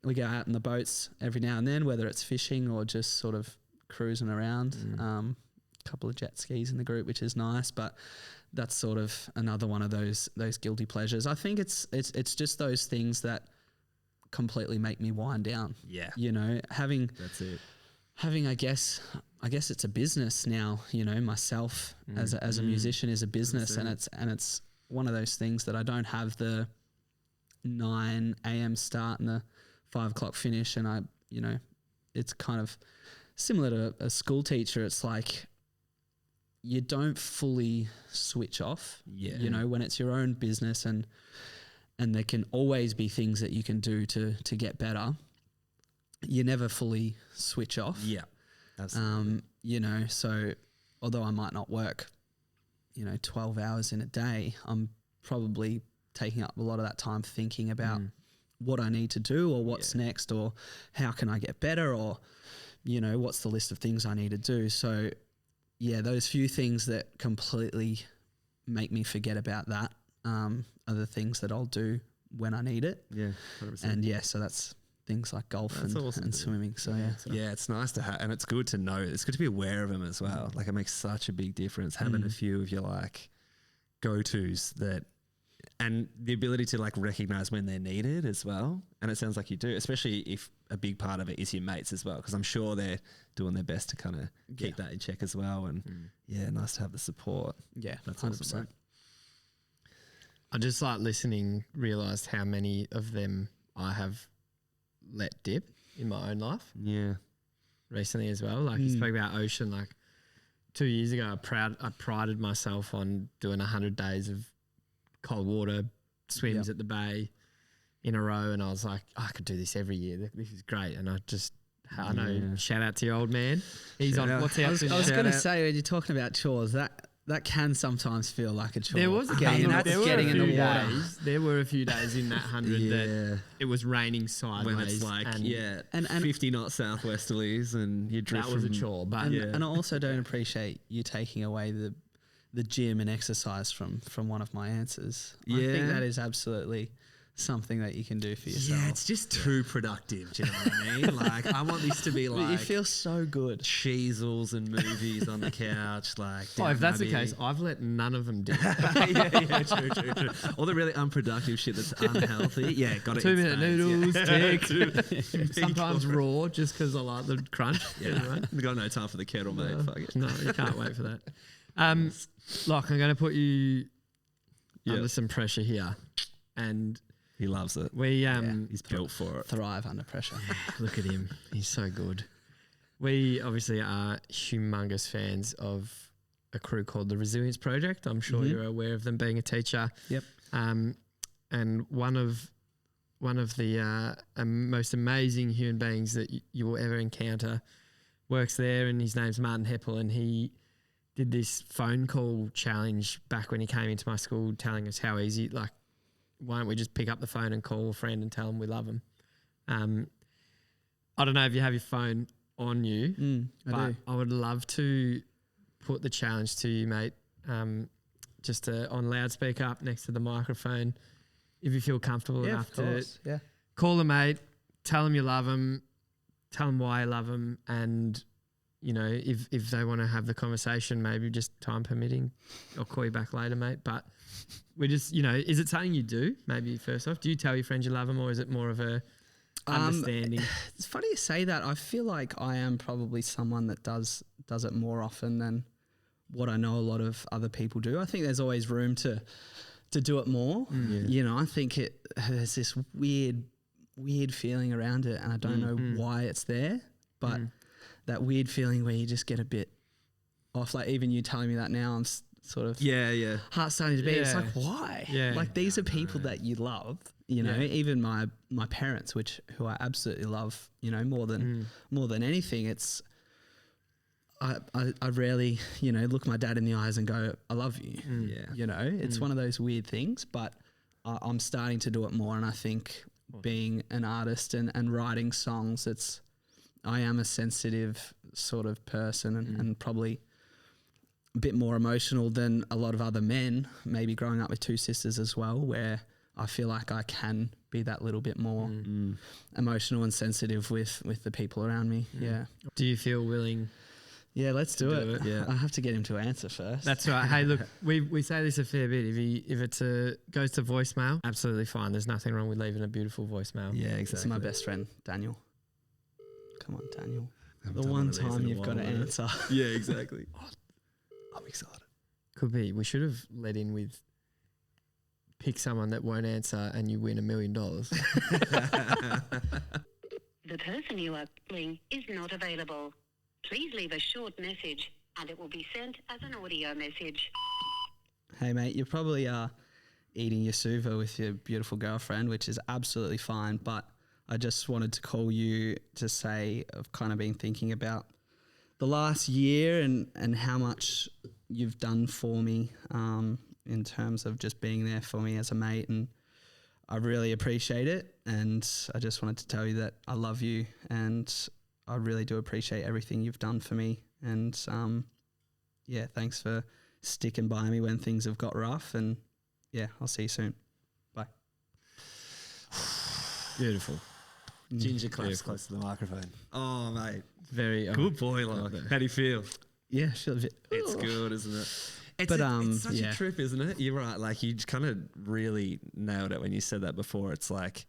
C: we go out in the boats every now and then, whether it's fishing or just sort of cruising around. A couple of jet skis in the group, which is nice, but that's sort of another one of those guilty pleasures. I think it's just those things that completely make me wind down.
A: Yeah,
C: You know,
A: that's it.
C: having I guess it's a business now. You know, myself as a musician is a business, and it's one of those things that I don't have the 9 a.m. start and the 5 o'clock finish, and it's kind of similar to a school teacher. It's like you don't fully switch off.
A: Yeah.
C: You know, when it's your own business, and there can always be things that you can do to get better. You never fully switch off.
A: Yeah, absolutely.
C: You know, so although I might not work, 12 hours in a day, I'm probably taking up a lot of that time thinking about what I need to do, or what's next, or how can I get better, or, what's the list of things I need to do. So yeah, those few things that completely make me forget about that are the things that I'll do when I need it.
A: Yeah, 100%.
C: And so that's things like golf
A: awesome
C: and
A: to do.
C: swimming. So
A: Yeah, it's nice to have, and it's good to know. It's good to be aware of them as well. Like, it makes such a big difference having a few of your like go-tos that, and the ability to like recognize when they're needed as well. And it sounds like you do, especially if a big part of it is your mates as well, because I'm sure they're doing their best to kind of keep that in check as well. And yeah, nice to have the support.
C: yeah,
A: That's
C: 100%.
A: awesome, bro.
B: I just like listening, realised how many of them I have let dip in my own life
A: Yeah.
B: recently as well. Like you spoke about ocean, like 2 years ago, I prided myself on doing 100 days of cold water swims at the bay in a row, and I was like, I could do this every year. This is great. And I know, shout out to your old man. He's
A: Shout
B: on.
A: out.
B: What's he up to?
C: I was
B: now?
C: going to say, when you're talking about chores, that can sometimes feel like a chore.
B: There was
C: getting in the water.
B: There were a few days in that 100 that it was raining sideways.
A: When it's like,
C: And
A: 50 knot southwesterlies and you drift
B: that was a
A: from-
B: chore. But
C: And I also don't appreciate you taking away the gym and exercise from one of my answers. I think
A: Yeah.
C: that is absolutely something that you can do for yourself.
A: Yeah, it's just too productive. Do you know what I mean? Like, I want this to be
C: But
A: like
C: you feel so good.
A: cheesels and movies on the couch. Like,
B: oh, if that's the
A: maybe-
B: case, I've let none of them dip.
A: yeah, true. All the really unproductive shit that's unhealthy. Yeah, got it.
B: 2 minute noodles, tick. Sometimes raw, just because I like the crunch.
A: Yeah,
B: Anyway.
A: we got no time for the kettle, mate. Fuck it.
B: No, you can't wait for that. Like, I'm going to put you under some pressure here, and
A: He loves it.
B: we
A: He's built for it.
C: Thrive under pressure.
B: look at him. He's so good. We obviously are humongous fans of a crew called the Resilience Project. I'm sure you're aware of them, being a teacher.
C: Yep.
B: And one of the most amazing human beings that you will ever encounter works there, and his name's Martin Heppel, and he did this phone call challenge back when he came into my school, telling us how easy, like, why don't we just pick up the phone and call a friend and tell them we love them? I don't know if you have your phone on you, but I would love to put the challenge to you, mate, just on loudspeaker up next to the microphone. if you feel comfortable
C: Yeah,
B: enough
C: of
B: to
C: course. Yeah.
B: call a mate, tell them you love them, tell them why you love them, and you know, if they want to have the conversation, maybe just time permitting, I'll call you back later, mate. But we just, you know, is it something you do? Maybe first off, do you tell your friends you love them, or is it more of a understanding?
C: It's funny you say that. I feel like I am probably someone that does it more often than what I know a lot of other people do. I think there's always room to do it more. You know, I think there's this weird feeling around it, and I don't know why it's there, but that weird feeling where you just get a bit off. Like even you telling me that now, I'm sort of heart starting to beat. It's like, why?
B: Yeah.
C: Like these are people that you love. You know, even my parents, who I absolutely love. You know, more than anything, it's. I rarely, you know, look my dad in the eyes and go, I love you. You know, it's one of those weird things, but I'm starting to do it more. And I think being an artist and writing songs, I am a sensitive sort of person and probably a bit more emotional than a lot of other men, maybe growing up with two sisters as well, where I feel like I can be that little bit more emotional and sensitive with the people around me. Yeah.
B: Do you feel willing?
C: Yeah, let's do it.
A: Yeah.
C: I have to get him to answer first.
B: That's right. Hey, look, we say this a fair bit. If it goes to voicemail, absolutely fine. There's nothing wrong with leaving a beautiful voicemail.
A: Yeah,
C: This is
A: exactly.
C: my best friend, Daniel. Come on, Daniel.
A: Haven't
C: The
A: done
C: one
A: of these in
C: time
A: a
C: you've got to
A: while, mate.
C: answer.
A: Yeah, exactly. I'm excited.
B: Could be. We should have led in with pick someone that won't answer and you win $1 million.
E: The person you are calling is not available. Please leave a short message and it will be sent as an audio message.
C: Hey, mate, you probably are eating your suva with your beautiful girlfriend, which is absolutely fine. But I just wanted to call you to say I've kind of been thinking about the last year and how much you've done for me in terms of just being there for me as a mate. And I really appreciate it. And I just wanted to tell you that I love you and I really do appreciate everything you've done for me. And yeah, thanks for sticking by me when things have got rough. And yeah, I'll see you soon. Bye.
B: Beautiful.
A: Ginger claps close to the microphone. Oh, mate.
B: Very
A: Good boy, like that. How do you feel?
C: Yeah, I feel a bit.
A: It's good, isn't it? It's such a trip, isn't it? You're right. Like you kind of really nailed it when you said that before. It's like,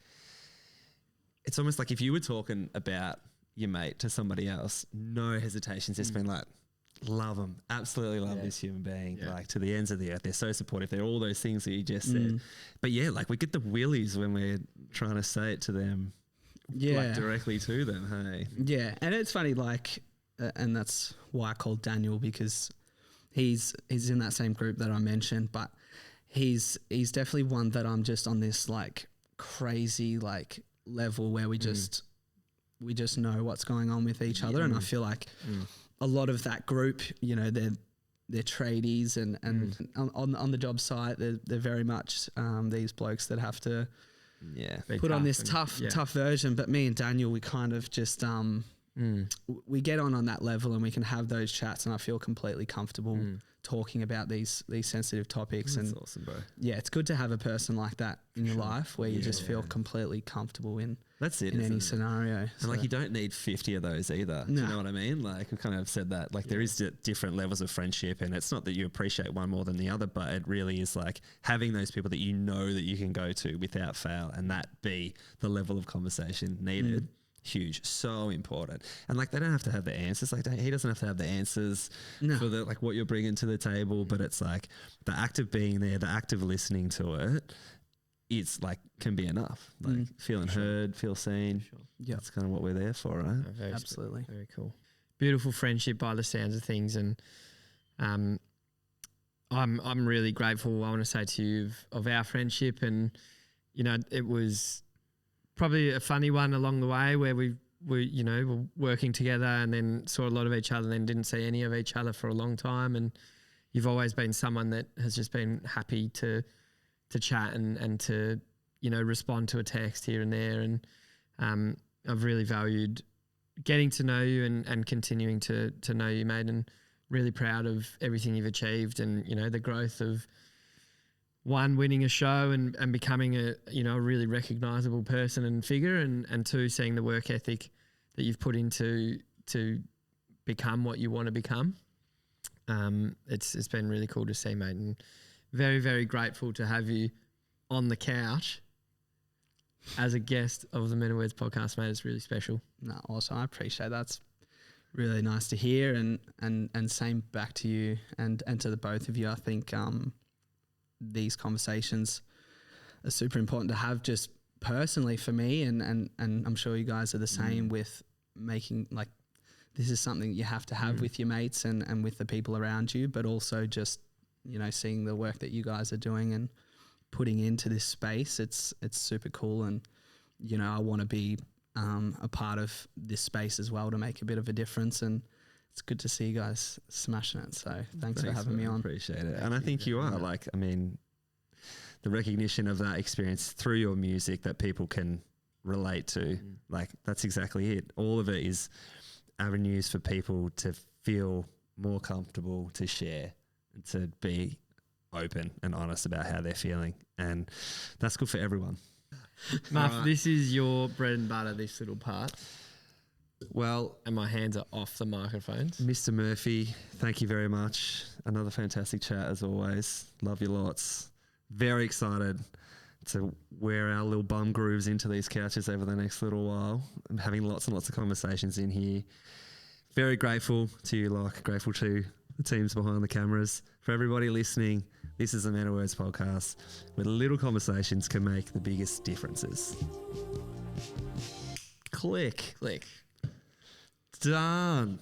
A: it's almost like if you were talking about your mate to somebody else, no hesitations, just been like, love them, absolutely love this human being, like to the ends of the earth. They're so supportive. They're all those things that you just said. But yeah, like we get the willies when we're trying to say it to them, like directly to them. Hey,
C: yeah, and it's funny, like, and that's why I called Daniel, because he's in that same group that I mentioned, but he's definitely one that I'm just on this like crazy like level where we just know what's going on with each other, and I feel like a lot of that group, you know, they're tradies and on the job site, they're very much these blokes that have to put on this tough version. But me and Daniel, we kind of just we get on that level and we can have those chats, and I feel completely comfortable talking about these sensitive topics.
A: that's
C: and
A: awesome, bro.
C: yeah, it's good to have a person like that in your life where you just feel completely comfortable in
A: That's it,
C: in
A: isn't
C: any
A: it?
C: scenario.
A: And like you don't need 50 of those either. Do you know what I mean? Like we kind of said that. Like there is different levels of friendship, and it's not that you appreciate one more than the other, but it really is like having those people that you know that you can go to without fail, and that be the level of conversation needed. Huge, so important. And like they don't have to have the answers. Like he doesn't have to have the answers for the like what you're bringing to the table, but it's like the act of being there, the act of listening to it. It's like can be enough. Like feeling heard, feel seen. Yeah, that's kind of what we're there for, right?
C: Absolutely.
B: Very cool. Beautiful friendship by the sounds of things, and I'm really grateful. I want to say to you of our friendship, and you know it was probably a funny one along the way where we were working together and then saw a lot of each other and then didn't see any of each other for a long time. And you've always been someone that has just been happy to chat and to, you know, respond to a text here and there. And I've really valued getting to know you and continuing to know you, mate, and really proud of everything you've achieved and, you know, the growth of one, winning a show and becoming a really recognisable person and figure, and two, seeing the work ethic that you've put into to become what you want to become. It's been really cool to see, mate, and very, very grateful to have you on the couch as a guest of the Men of Words podcast, mate. It's really special.
C: No, awesome. I appreciate that. It's really nice to hear, and same back to you and to the both of you. I think these conversations are super important to have just personally for me, and I'm sure you guys are the same with making, like, this is something you have to have with your mates and with the people around you, but also just, seeing the work that you guys are doing and putting into this space. It's super cool, and I want to be a part of this space as well to make a bit of a difference, and it's good to see you guys smashing it. So thanks for having me on.
A: Appreciate it. And I think you are, like, I mean, the recognition of that experience through your music that people can relate to, like, that's exactly it. All of it is avenues for people to feel more comfortable, to share, and to be open and honest about how they're feeling. And that's good for everyone.
B: Muff, this is your bread and butter, this little part.
A: Well,
B: and my hands are off the microphones.
A: Mr. Murphy, thank you very much. Another fantastic chat as always. Love you lots. Very excited to wear our little bum grooves into these couches over the next little while. I'm having lots and lots of conversations in here. Very grateful to you, Locke. Grateful to the teams behind the cameras. For everybody listening, this is the Men of Words podcast, where little conversations can make the biggest differences. Click.
B: Click.
A: Done.